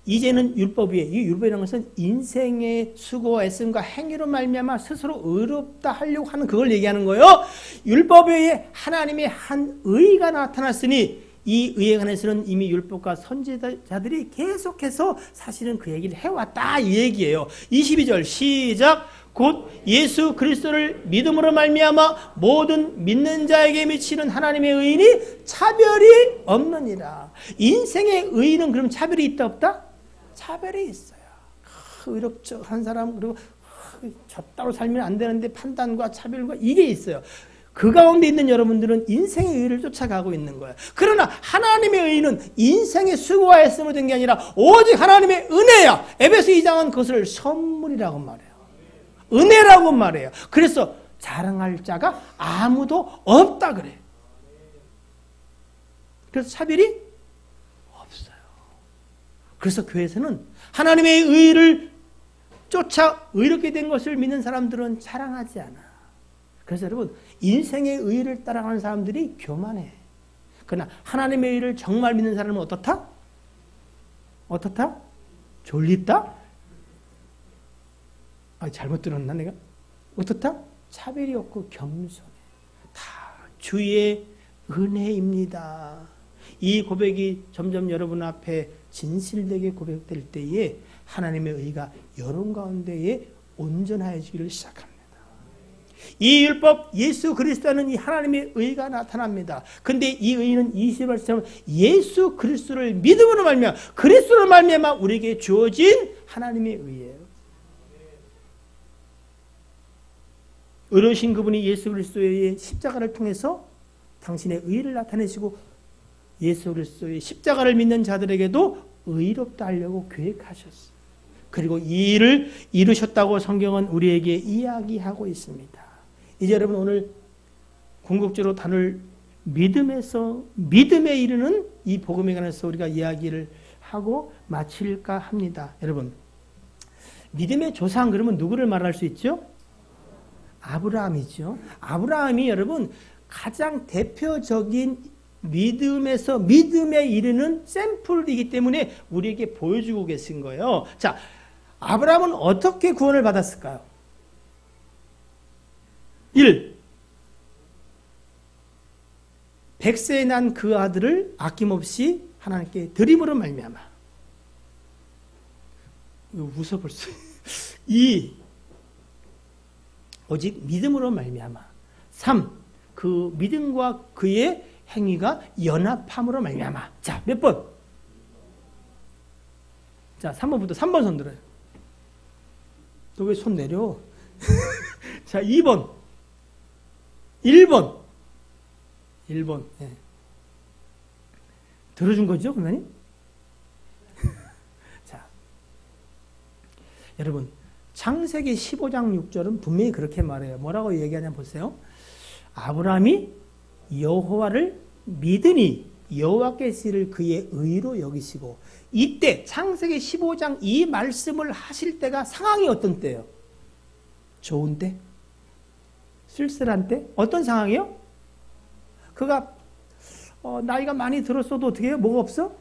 이제는 율법 위에, 이 율법이라는 것은 인생의 수고와 애씀과 행위로 말미암아 스스로 의롭다 하려고 하는 그걸 얘기하는 거예요. 율법 외에 하나님의 한 의가 나타났으니 이 의에 관해서는 이미 율법과 선지자들이 계속해서 사실은 그 얘기를 해왔다 이 얘기예요. 22절 시작. 곧 예수 그리스도를 믿음으로 말미암아 모든 믿는 자에게 미치는 하나님의 의인이 차별이 없느니라. 인생의 의인은 그럼 차별이 있다 없다? 차별이 있어요. 의롭죠 한 사람, 그리고 저 따로 살면 안 되는데 판단과 차별과 이게 있어요. 그 가운데 있는 여러분들은 인생의 의를 쫓아가고 있는 거예요. 그러나 하나님의 의는 인생의 수고와 애씀으로 된 게 아니라 오직 하나님의 은혜야. 에베소 2장은 그것을 선물이라고 말해요. 은혜라고 말해요. 그래서 자랑할 자가 아무도 없다 그래요. 그래서 차별이 없어요. 그래서 교회에서는 하나님의 의를 쫓아 의롭게 된 것을 믿는 사람들은 자랑하지 않아. 그래서 여러분 인생의 의를 따라가는 사람들이 교만해. 그러나 하나님의 의를 정말 믿는 사람은 어떻다? 어떻다? 졸립다? 잘못 들었나 내가? 어떻다? 차별이 없고 겸손해. 다 주의 은혜입니다. 이 고백이 점점 여러분 앞에 진실되게 고백될 때에 하나님의 의가 여러분 가운데에 온전해지기를 시작합니다. 이 율법 예수 그리스도는 이 하나님의 의가 나타납니다. 근데 이 의는 20절처럼 예수 그리스도를 믿음으로 말미암아 그리스도로 말미암아 우리에게 주어진 하나님의 의예요. 의로우신 그분이 예수 그리스도의 십자가를 통해서 당신의 의를 나타내시고 예수 그리스도의 십자가를 믿는 자들에게도 의롭다 하려고 계획하셨어요. 그리고 이 일을 이루셨다고 성경은 우리에게 이야기하고 있습니다. 이제 여러분 오늘 궁극적으로 다룰 믿음에서 믿음에 이르는 이 복음에 관해서 우리가 이야기를 하고 마칠까 합니다. 여러분 믿음의 조상 그러면 누구를 말할 수 있죠? 아브라함이죠. 아브라함이 여러분 가장 대표적인 믿음에서 믿음에 이르는 샘플이기 때문에 우리에게 보여주고 계신 거예요. 자, 아브라함은 어떻게 구원을 받았을까요? 1. 100세에 난 그 아들을 아낌없이 하나님께 드림으로 말미암아. 웃어 벌써. 2. 오직 믿음으로 말미암아. 3. 그 믿음과 그의 행위가 연합함으로 말미암아. 자, 몇 번? 자, 3번부터 3번 손 들어요. 너 왜 손 내려? 자, 2번. 1번. 1번. 예. 들어준 거죠, 그러면? 자, 여러분, 창세기 15장 6절은 분명히 그렇게 말해요. 뭐라고 얘기하냐면 보세요. 아브라함이 여호와를 믿으니 여호와께서 이를 그의 의로 여기시고, 이때 창세기 15장 이 말씀을 하실 때가 상황이 어떤 때예요? 좋은 때? 쓸쓸한 때? 어떤 상황이요? 그가 나이가 많이 들었어도 어떻게 해요? 뭐가 없어?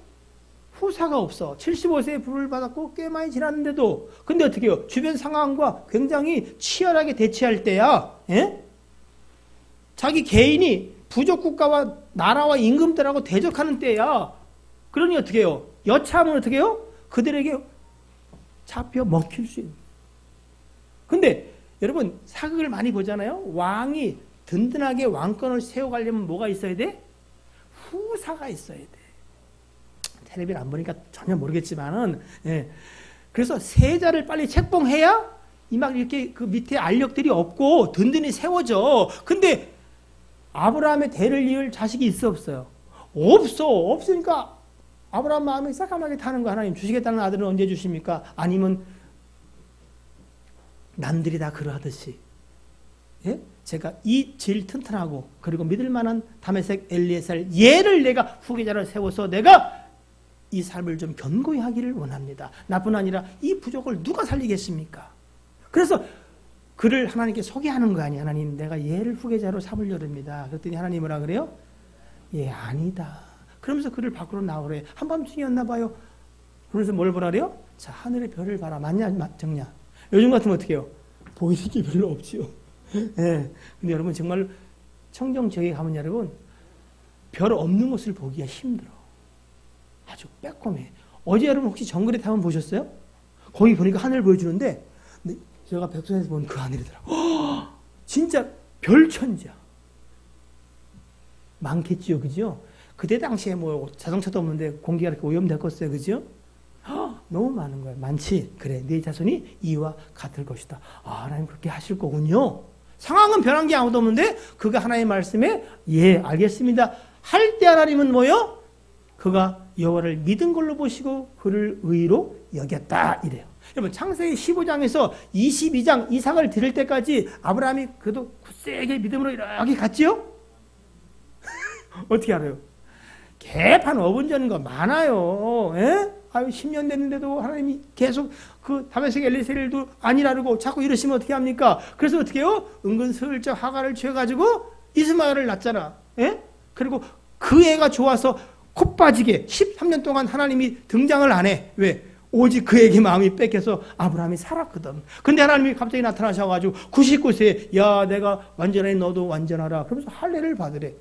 후사가 없어. 75세에 부를 받았고 꽤 많이 지났는데도. 근데 어떻게 해요? 주변 상황과 굉장히 치열하게 대치할 때야. 예? 자기 개인이 부족 국가와 나라와 임금들하고 대적하는 때야. 그러니 어떻게 해요? 여차하면 어떻게 해요? 그들에게 잡혀 먹힐 수 있는. 근데 여러분 사극을 많이 보잖아요. 왕이 든든하게 왕권을 세워가려면 뭐가 있어야 돼? 후사가 있어야 돼. 텔레비를 안 보니까 전혀 모르겠지만은, 예. 그래서 세자를 빨리 책봉해야 이 막 이렇게 그 밑에 알력들이 없고 든든히 세워져. 근데 아브라함의 대를 이을 자식이 있어 없어요? 없어. 없으니까 아브라함 마음이 새까맣게 타는 거. 하나님 주시겠다는 아들은 언제 주십니까? 아니면 남들이 다 그러하듯이, 예? 제가 이 질 튼튼하고 그리고 믿을 만한 다메섹 엘리에셀 얘를 내가 후계자를 세워서 내가 이 삶을 좀 견고히 하기를 원합니다. 나뿐 아니라 이 부족을 누가 살리겠습니까? 그래서 그를 하나님께 소개하는 거 아니에요. 하나님 내가 얘를 후계자로 삼으려 합니다. 그랬더니 하나님 뭐라 그래요? 예, 아니다. 그러면서 그를 밖으로 나오래. 한밤중이었나 봐요. 그러면서 뭘 보라 그래요? 자, 하늘의 별을 봐라. 맞냐 적냐? 요즘 같으면 어떻게 해요? 보이는 게 별로 없지요. 예. 근데 여러분 정말 청정 지역에 가면 여러분 별 없는 것을 보기가 힘들어. 아주 빼꼼해. 어제 여러분 혹시 정글의 탑은 보셨어요? 거기 보니까 하늘 보여주는데 제가 백선에서 본 그 하늘이더라고. 진짜 별천지야. 많겠지요, 그죠? 그때 당시에 뭐 자동차도 없는데 공기가 이렇게 오염됐겠어요, 그죠? 너무 많은 거야. 많지? 그래, 네 자손이 이와 같을 것이다. 하나님 그렇게 하실 거군요. 상황은 변한 게 아무도 없는데 그가 하나님의 말씀에 예, 알겠습니다. 할 때 하나님은 뭐요? 그가 여호와를 믿은 걸로 보시고 그를 의로 여겼다 이래요. 여러분 창세기 15장에서 22장 이삭을 드릴 때까지 아브라함이 그래도 굳세게 믿음으로 이렇게 갔지요? 어떻게 알아요? 개판 어분전인 거 많아요. 에? 아유 10년 됐는데도 하나님이 계속 그 다메섹 엘리세엘도 아니라고 자꾸 이러시면 어떻게 합니까? 그래서 어떻게 해요? 은근슬쩍 하가를 취해가지고 이스마엘을 낳잖아. 에? 그리고 그 애가 좋아서 콧 빠지게 13년 동안 하나님이 등장을 안 해. 왜? 오직 그에게 마음이 뺏겨서 아브라함이 살았거든. 근데 하나님이 갑자기 나타나셔가지고 99세에 야 내가 완전하니 너도 완전하라. 그러면서 할례를 받으래.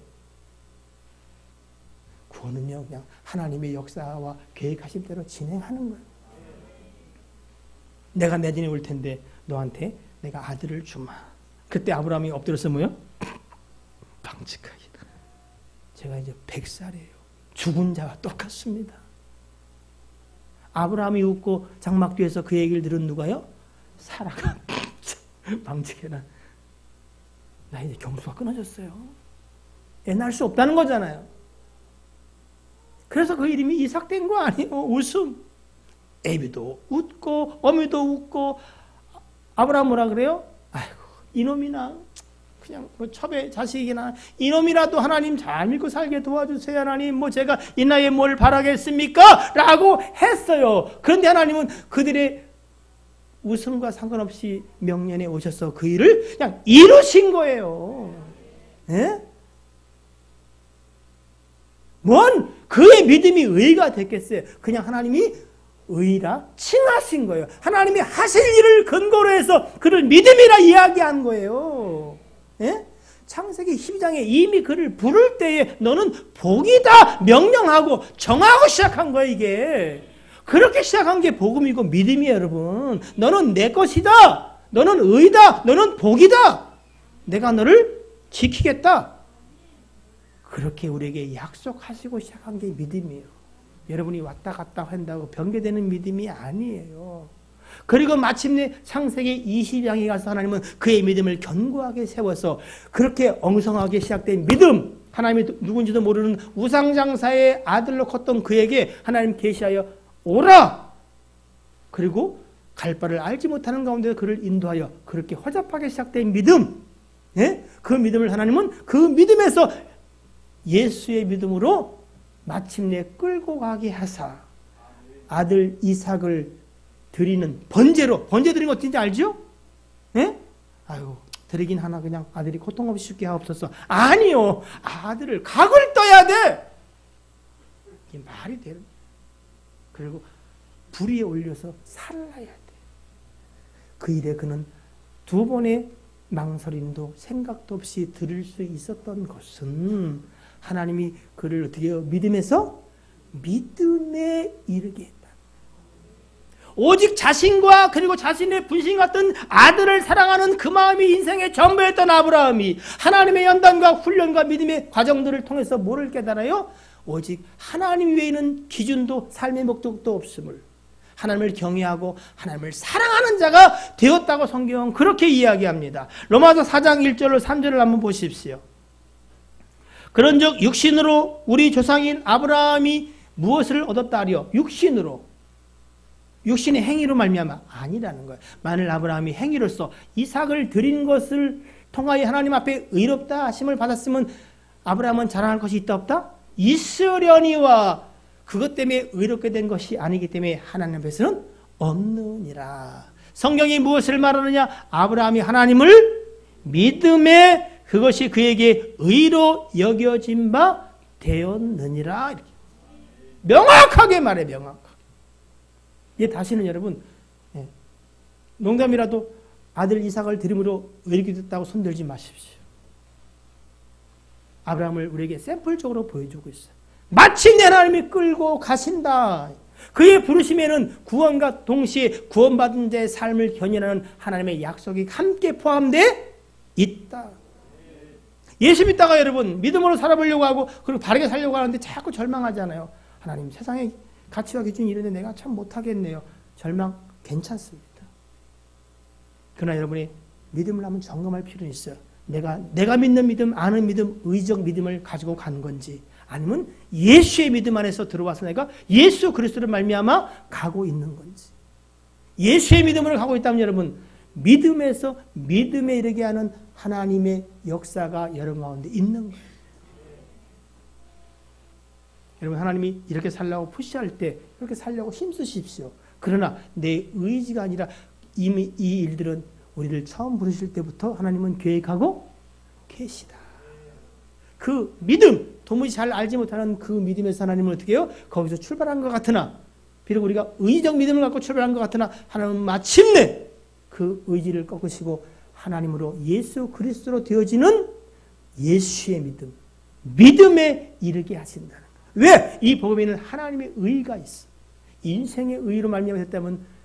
구원은요 그냥 하나님의 역사와 계획하신 대로 진행하는 거예요. 내가 내년에 올 텐데 너한테 내가 아들을 주마. 그때 아브라함이 엎드려서 뭐요? 방직하기다. 제가 이제 100살이에요. 죽은 자와 똑같습니다. 아브라함이 웃고 장막 뒤에서 그 얘기를 들은 누가요? 사라가 방직해라. 나 이제 경수가 끊어졌어요. 애 낳을 수 없다는 거잖아요. 그래서 그 이름이 이삭 된 거 아니에요? 웃음. 애비도 웃고 어미도 웃고 아브라함 뭐라 그래요? 아이고 이놈이나 그냥 뭐 첩의 자식이나 이놈이라도 하나님 잘 믿고 살게 도와주세요. 하나님 뭐 제가 이 나이에 뭘 바라겠습니까? 라고 했어요. 그런데 하나님은 그들의 웃음과 상관없이 명년에 오셔서 그 일을 그냥 이루신 거예요. 예? 뭔 그의 믿음이 의가 됐겠어요. 그냥 하나님이 의라 칭하신 거예요. 하나님이 하실 일을 근거로 해서 그를 믿음이라 이야기한 거예요. 예? 창세기 12장에 이미 그를 부를 때에 너는 복이다 명령하고 정하고 시작한 거예요. 이게 그렇게 시작한 게 복음이고 믿음이에요. 여러분 너는 내 것이다. 너는 의다. 너는 복이다. 내가 너를 지키겠다. 그렇게 우리에게 약속하시고 시작한 게 믿음이에요. 여러분이 왔다 갔다 한다고 변개되는 믿음이 아니에요. 그리고 마침내 창세기 20장에 가서 하나님은 그의 믿음을 견고하게 세워서 그렇게 엉성하게 시작된 믿음, 하나님이 누군지도 모르는 우상장사의 아들로 컸던 그에게 하나님 계시하여 오라! 그리고 갈 바를 알지 못하는 가운데 그를 인도하여 그렇게 허접하게 시작된 믿음, 예? 그 믿음을 하나님은 그 믿음에서 예수의 믿음으로 마침내 끌고 가게 하사 아들 이삭을 드리는 번제로, 번제 드리는 거 어딘지 알죠? 예? 아유, 드리긴 하나 그냥 아들이 고통 없이 죽게 하옵소서. 아니요. 아들을 각을 떠야 돼. 이게 말이 돼요. 그리고 불 위에 올려서 살라야 돼. 그 일에 그는 두 번의 망설임도 생각도 없이 들을 수 있었던 것은 하나님이 그를 어떻게 해요? 믿음에서 믿음에 이르게 했다. 오직 자신과 그리고 자신의 분신 같은 아들을 사랑하는 그 마음이 인생의 전부였던 아브라함이 하나님의 연단과 훈련과 믿음의 과정들을 통해서 뭐를 깨달아요? 오직 하나님 외에는 기준도 삶의 목적도 없음을 하나님을 경외하고 하나님을 사랑하는 자가 되었다고 성경은 그렇게 이야기합니다. 로마서 4장 1절로 3절을 한번 보십시오. 그런즉 육신으로 우리 조상인 아브라함이 무엇을 얻었다 하리요? 육신으로. 육신의 행위로 말미암아 아니라는 거예요. 만일 아브라함이 행위로서 이삭을 드린 것을 통하여 하나님 앞에 의롭다 하심을 받았으면 아브라함은 자랑할 것이 있다 없다? 있으려니와 그것 때문에 의롭게 된 것이 아니기 때문에 하나님 앞에서는 없느니라. 성경이 무엇을 말하느냐? 아브라함이 하나님을 믿음에 그것이 그에게 의로 여겨진 바 되었느니라. 이렇게. 명확하게 말해, 명확하게. 이 다시는 여러분, 농담이라도 아들 이삭을 드림으로 의롭게 됐다고 손들지 마십시오. 아브라함을 우리에게 샘플적으로 보여주고 있어요. 마침내 하나님이 끌고 가신다. 그의 부르심에는 구원과 동시에 구원받은 자의 삶을 견인하는 하나님의 약속이 함께 포함되어 있다. 예수 믿다가 여러분 믿음으로 살아보려고 하고 그리고 바르게 살려고 하는데 자꾸 절망하잖아요. 하나님 세상의 가치와 기준이 이런데 내가 참 못하겠네요. 절망 괜찮습니다. 그러나 여러분이 믿음을 한번 점검할 필요는 있어요. 내가 믿는 믿음, 아는 믿음, 의적 믿음을 가지고 간 건지 아니면 예수의 믿음 안에서 들어와서 내가 예수 그리스도를 말미암아 가고 있는 건지. 예수의 믿음을 가고 있다면 여러분 믿음에서 믿음에 이르게 하는 하나님의 역사가 여러분 가운데 있는 거예요. 여러분 하나님이 이렇게 살라고 푸시할 때 이렇게 살려고 힘쓰십시오. 그러나 내 의지가 아니라 이미 이 일들은 우리를 처음 부르실 때부터 하나님은 계획하고 계시다. 그 믿음, 도무지 잘 알지 못하는 그 믿음에서 하나님은 어떻게 해요? 거기서 출발한 것 같으나 비록 우리가 의적 믿음을 갖고 출발한 것 같으나 하나님은 마침내 그 의지를 꺾으시고 하나님으로 예수 그리스도로 되어지는 예수의 믿음, 믿음에 이르게 하신다는 거예요. 왜? 이 복음에는 하나님의 의가 있어. 인생의 의로 말미암았다면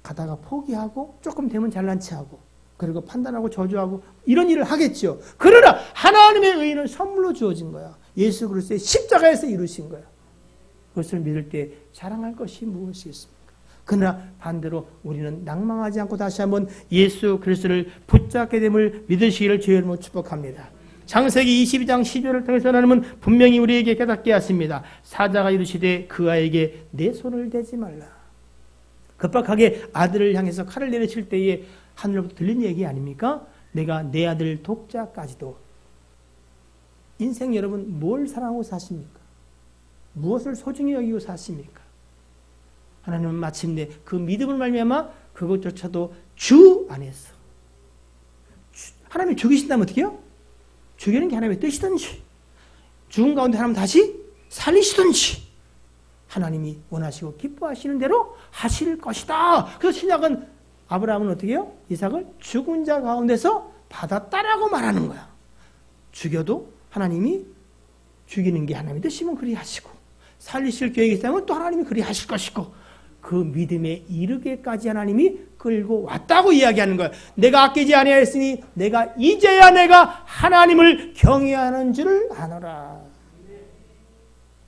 가다가 포기하고 조금 되면 잘난 체하고 그리고 판단하고 저주하고 이런 일을 하겠죠. 그러나 하나님의 의는 선물로 주어진 거야. 예수 그리스도의 십자가에서 이루신 거야. 그것을 믿을 때 자랑할 것이 무엇이겠습니까? 그러나 반대로 우리는 낭망하지 않고 다시 한번 예수 그리스도를 붙잡게 됨을 믿으시기를 주의 이름으로 축복합니다. 창세기 22장 12절을 통해서 하나님은 분명히 우리에게 깨닫게 하십니다. 사자가 이르시되 그 아이에게 내 손을 대지 말라. 급박하게 아들을 향해서 칼을 내리칠 때에 하늘로부터 들린 얘기 아닙니까? 내가 내 아들 독자까지도. 인생 여러분 뭘 사랑하고 사십니까? 무엇을 소중히 여기고 사십니까? 하나님은 마침내 그 믿음을 말미암아 그것조차도 주 안에서 하나님이 죽이신다면 어떻게 해요? 죽이는 게 하나님의 뜻이든지 죽은 가운데 하나님 다시 살리시든지 하나님이 원하시고 기뻐하시는 대로 하실 것이다. 그래서 신약은 아브라함은 어떻게 해요? 이삭을 죽은 자 가운데서 받았다라고 말하는 거야. 죽여도 하나님이 죽이는 게 하나님의 뜻이면 그리 하시고 살리실 계획이 있다면 또 하나님이 그리 하실 것이고 그 믿음에 이르게까지 하나님이 끌고 왔다고 이야기하는 거예요. 내가 아끼지 아니하였으니 내가 이제야 내가 하나님을 경외하는 줄을 아노라.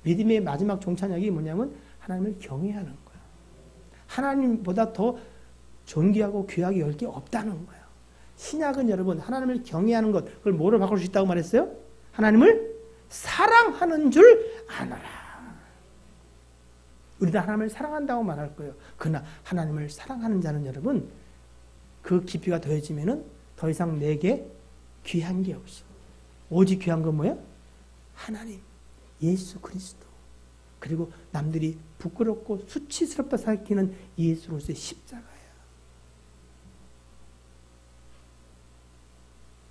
믿음의 마지막 종찬약이 뭐냐면 하나님을 경외하는 거예요. 하나님보다 더 존귀하고 귀하게 열 게 없다는 거예요. 신약은 여러분 하나님을 경외하는 것 그걸 뭐로 바꿀 수 있다고 말했어요? 하나님을 사랑하는 줄 아노라. 우리도 하나님을 사랑한다고 말할 거예요. 그러나 하나님을 사랑하는 자는 여러분 그 깊이가 더해지면은 더 이상 내게 귀한 게 없어. 오직 귀한 건 뭐야? 하나님, 예수 그리스도. 그리고 남들이 부끄럽고 수치스럽다 생각하는 예수로서의 십자가야.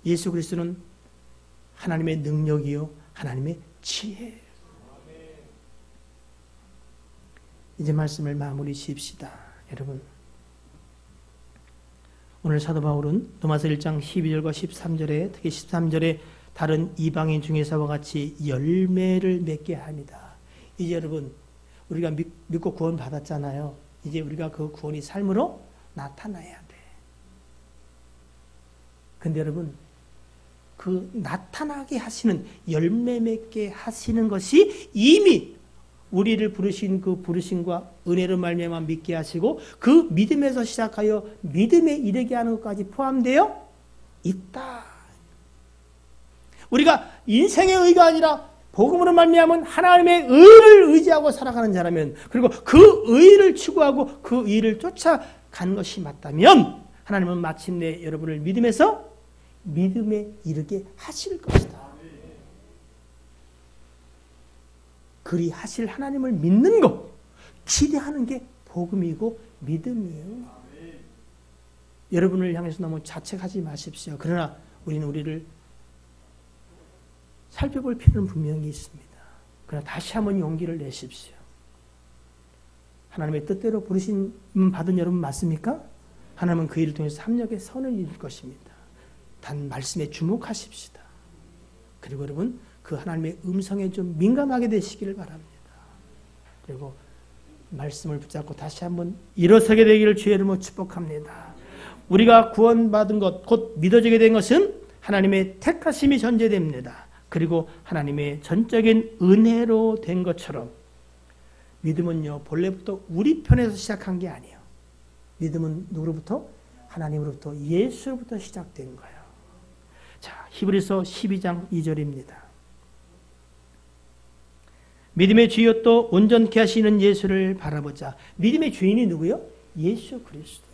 예수 그리스도는 하나님의 능력이요 하나님의 지혜예요. 이제 말씀을 마무리 지읍시다. 여러분 오늘 사도 바울은 로마서 1장 12절과 13절에 특히 13절에 다른 이방인 중에서와 같이 열매를 맺게 합니다. 이제 여러분 우리가 믿고 구원 받았잖아요. 이제 우리가 그 구원이 삶으로 나타나야 돼. 근데 여러분 그 나타나게 하시는 열매 맺게 하시는 것이 이미 우리를 부르신 그 부르심과 은혜로 말미암아 믿게 하시고 그 믿음에서 시작하여 믿음에 이르게 하는 것까지 포함되어 있다. 우리가 인생의 의가 아니라 복음으로 말미암은 하나님의 의를 의지하고 살아가는 자라면 그리고 그 의를 추구하고 그 의를 쫓아가는 것이 맞다면 하나님은 마침내 여러분을 믿음에서 믿음에 이르게 하실 것이다. 그리 하실 하나님을 믿는 것, 기대하는 게 복음이고 믿음이에요. 여러분을 향해서 너무 자책하지 마십시오. 그러나 우리는 우리를 살펴볼 필요는 분명히 있습니다. 그러나 다시 한번 용기를 내십시오. 하나님의 뜻대로 부르심 받은 여러분 맞습니까? 하나님은 그 일을 통해서 합력의 선을 이룰 것입니다. 단 말씀에 주목하십시다. 그리고 여러분 그 하나님의 음성에 좀 민감하게 되시기를 바랍니다. 그리고 말씀을 붙잡고 다시 한번 일어서게 되기를 주의 이름으로 축복합니다. 우리가 구원받은 것, 곧 믿어지게 된 것은 하나님의 택하심이 전제됩니다. 그리고 하나님의 전적인 은혜로 된 것처럼 믿음은요, 본래부터 우리 편에서 시작한 게 아니에요. 믿음은 누구로부터? 하나님으로부터, 예수로부터 시작된 거예요. 자, 히브리서 12장 2절입니다. 믿음의 주였도 온전케 하시는 예수를 바라보자. 믿음의 주인이 누구요? 예수 그리스도예요.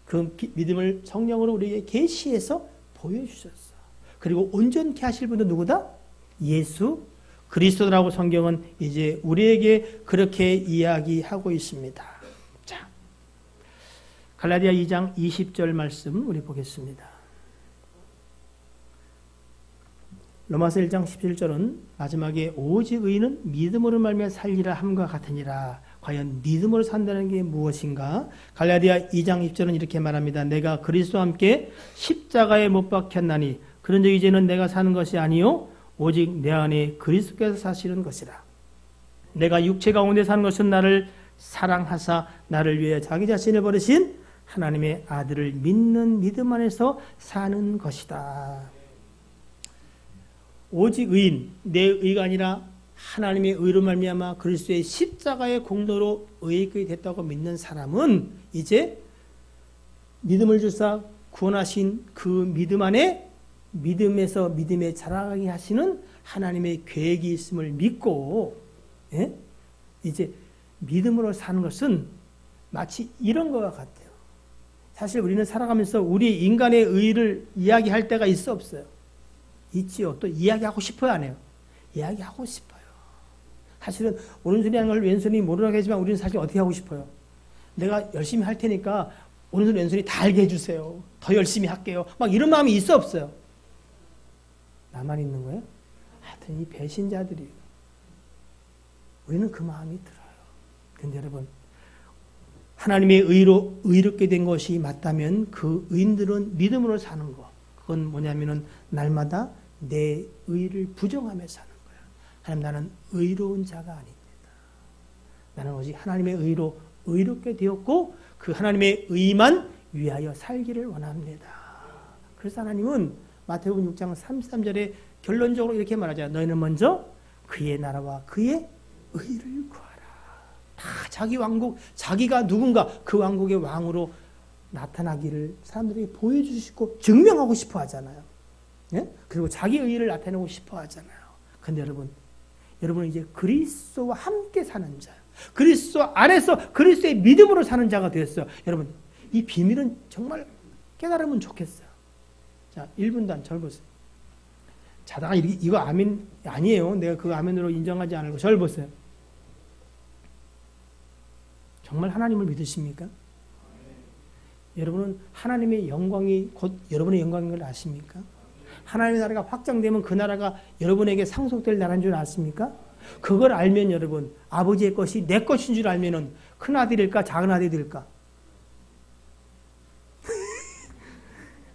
그 믿음을 성령으로 우리에게 계시해서 보여주셨어. 그리고 온전케 하실 분은 누구다? 예수 그리스도라고 성경은 이제 우리에게 그렇게 이야기하고 있습니다. 자, 갈라디아 2장 20절 말씀 우리 보겠습니다. 로마서 1장 17절은 마지막에 오직 의인은 믿음으로 말미암아 살리라 함과 같으니라. 과연 믿음으로 산다는 게 무엇인가? 갈라디아 2장 20절은 이렇게 말합니다. 내가 그리스도와 함께 십자가에 못 박혔나니 그런즉 이제는 내가 사는 것이 아니요 오직 내 안에 그리스도께서 사시는 것이라. 내가 육체 가운데 사는 것은 나를 사랑하사 나를 위해 자기 자신을 버리신 하나님의 아들을 믿는 믿음 안에서 사는 것이다. 오직 의인, 내 의가 아니라 하나님의 의로 말미암아 그리스도의 십자가의 공로로 의롭게 됐다고 믿는 사람은 이제 믿음을 주사 구원하신 그 믿음 안에 믿음에서 믿음에 자라게 하시는 하나님의 계획이 있음을 믿고, 예? 이제 믿음으로 사는 것은 마치 이런 것과 같아요. 사실 우리는 살아가면서 우리 인간의 의를 이야기할 때가 있어 없어요? 있지요. 또 이야기하고 싶어요, 안 해요? 이야기하고 싶어요. 사실은 오른손이 하는 걸 왼손이 모르라고 하지만 우리는 사실 어떻게 하고 싶어요? 내가 열심히 할 테니까 오른손 왼손이 다 알게 해주세요. 더 열심히 할게요. 막 이런 마음이 있어 없어요? 나만 있는 거예요? 하여튼 이 배신자들이 우리는 그 마음이 들어요. 근데 여러분, 하나님의 의로 의롭게 된 것이 맞다면 그 의인들은 믿음으로 사는 거. 그건 뭐냐면은 날마다 내 의를 부정하며 사는 거야. 하나님, 나는 의로운 자가 아닙니다. 나는 오직 하나님의 의로 의롭게 되었고 그 하나님의 의만 위하여 살기를 원합니다. 그래서 하나님은 마태복음 6장 33절에 결론적으로 이렇게 말하잖아요. 너희는 먼저 그의 나라와 그의 의를 구하라. 다 자기 왕국, 자기가 누군가 그 왕국의 왕으로 나타나기를 사람들에게 보여주시고 증명하고 싶어 하잖아요. 예? 그리고 자기 의를 나타내고 싶어 하잖아요. 근데 여러분은 이제 그리스도와 함께 사는 자예요. 그리스도 안에서 그리스도의 믿음으로 사는 자가 되었어요. 여러분, 이 비밀은 정말 깨달으면 좋겠어요. 자, 1분단 절 보세요. 자다가 이거 아멘 아니에요. 내가 그 아멘으로 인정하지 않을 거. 절 보세요. 정말 하나님을 믿으십니까? 여러분은 하나님의 영광이 곧 여러분의 영광인 걸 아십니까? 하나님의 나라가 확장되면 그 나라가 여러분에게 상속될 나라인 줄 아십니까? 그걸 알면 여러분, 아버지의 것이 내 것인 줄 알면은 큰 아들일까 작은 아들일까?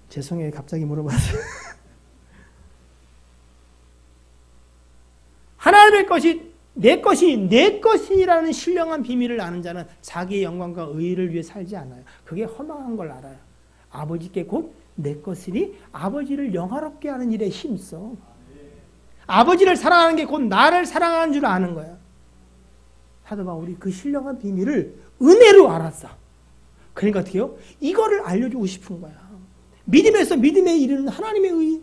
죄송해요. 갑자기 물어봤어요. 하나님의 것이 내 것이라는 신령한 비밀을 아는 자는 자기의 영광과 의의를 위해 살지 않아요. 그게 허망한 걸 알아요. 아버지께 곧 내 것이니 아버지를 영화롭게 하는 일에 힘써. 아버지를 사랑하는 게 곧 나를 사랑하는 줄 아는 거야. 사도 바울이 그 신령한 비밀을 은혜로 알았어. 그러니까 어떻게 해요? 이거를 알려주고 싶은 거야. 믿음에서 믿음에 이르는 하나님의 의.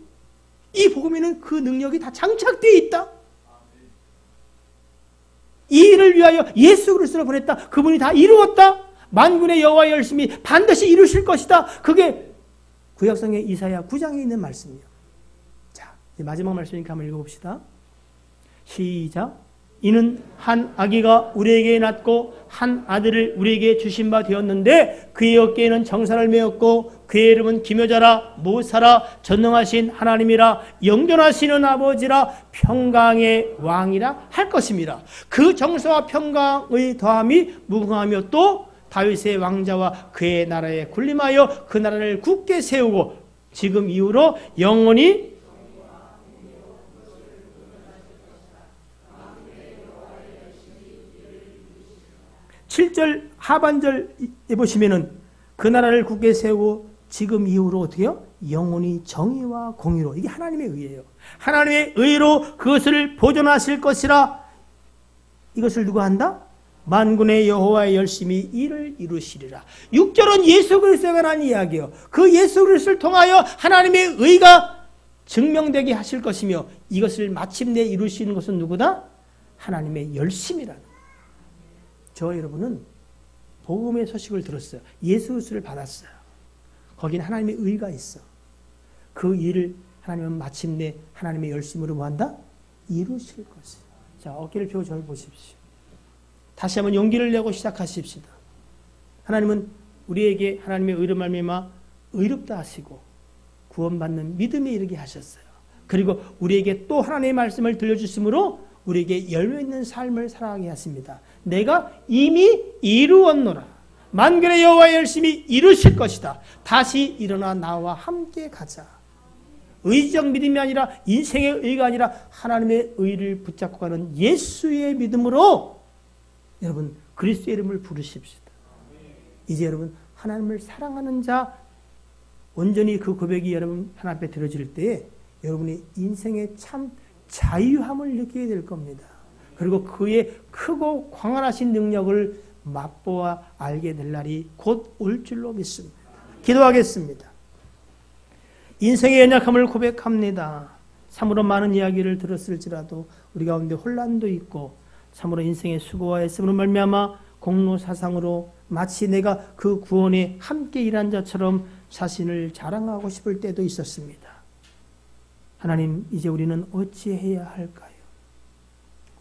이 복음에는 그 능력이 다 장착되어 있다. 이 일을 위하여 예수 그리스도를 보냈다. 그분이 다 이루었다. 만군의 여호와의 열심히 반드시 이루실 것이다. 그게 구약성의 이사야 9장에 있는 말씀이에요. 자, 이제 마지막 말씀이니까 한번 읽어봅시다. 시작. 이는 한 아기가 우리에게 낳고 한 아들을 우리에게 주신 바 되었는데 그의 어깨에는 정사를 메었고 그의 이름은 기묘자라 모사라 전능하신 하나님이라 영존하시는 아버지라 평강의 왕이라 할 것입니다. 그 정사와 평강의 더함이 무궁하며 또 다윗의 왕자와 그의 나라에 군림하여 그 나라를 굳게 세우고 지금 이후로 영원히 7절 하반절에 보시면은 그 나라를 굳게 세우고 지금 이후로 어떻게요? 영원히 정의와 공의로. 이게 하나님의 의예요. 하나님의 의로 그것을 보존하실 것이라. 이것을 누가 한다? 만군의 여호와의 열심히 이를 이루시리라. 6절은 예수 그리스도에 관한 이야기예요. 그 예수 그리스도를 통하여 하나님의 의가 증명되게 하실 것이며 이것을 마침내 이루시는 것은 누구다? 하나님의 열심이라는 거예요. 저 여러분은 복음의 소식을 들었어요. 예수 그리스도를 받았어요. 거기는 하나님의 의가 있어. 그 일을 하나님은 마침내 하나님의 열심으로 뭐 한다? 이루실 것이에요. 자, 어깨를 펴고 저를 보십시오. 다시 한번 용기를 내고 시작하십시다. 하나님은 우리에게 하나님의 의로 말미암아 의롭다 하시고 구원받는 믿음에 이르게 하셨어요. 그리고 우리에게 또 하나님의 말씀을 들려주심으로 우리에게 열려 있는 삶을 살아가게 하십니다. 내가 이미 이루었노라. 만군의 여호와의 열심히 이루실 것이다. 다시 일어나 나와 함께 가자. 의지적 믿음이 아니라 인생의 의가 아니라 하나님의 의를 붙잡고 가는 예수의 믿음으로 여러분 그리스도의 이름을 부르십시다. 이제 여러분 하나님을 사랑하는 자 온전히 그 고백이 여러분 하나님 앞에 들어질 때에 여러분이 인생의 참 자유함을 느끼게 될 겁니다. 그리고 그의 크고 광활하신 능력을 맛보아 알게 될 날이 곧 올 줄로 믿습니다. 기도하겠습니다. 인생의 연약함을 고백합니다. 참으로 많은 이야기를 들었을지라도 우리 가운데 혼란도 있고 참으로 인생의 수고와 애씀으로 말미암아 공로사상으로 마치 내가 그 구원에 함께 일한 자처럼 자신을 자랑하고 싶을 때도 있었습니다. 하나님, 이제 우리는 어찌해야 할까요?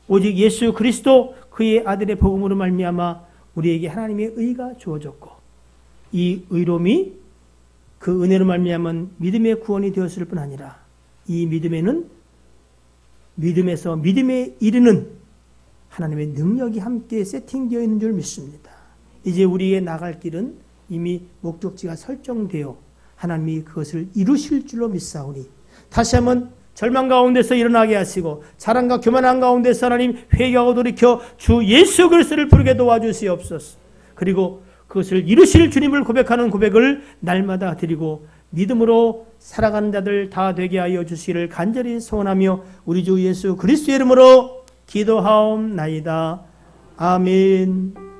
오직 예수 그리스도 그의 아들의 복음으로 말미암아 우리에게 하나님의 의가 주어졌고 이 의로움이 그 은혜로 말미암은 믿음의 구원이 되었을 뿐 아니라 이 믿음에는 믿음에서 믿음에 이르는 하나님의 능력이 함께 세팅되어 있는 줄 믿습니다. 이제 우리의 나갈 길은 이미 목적지가 설정되어 하나님이 그것을 이루실 줄로 믿사오니 다시 한번 절망 가운데서 일어나게 하시고 자랑과 교만한 가운데서 하나님 회개하고 돌이켜 주 예수 그리스도를 부르게 도와주시옵소서. 그리고 그것을 이루실 주님을 고백하는 고백을 날마다 드리고 믿음으로 살아가는 자들 다 되게 하여 주시기를 간절히 소원하며 우리 주 예수 그리스도의 이름으로 기도하옵나이다. 아멘.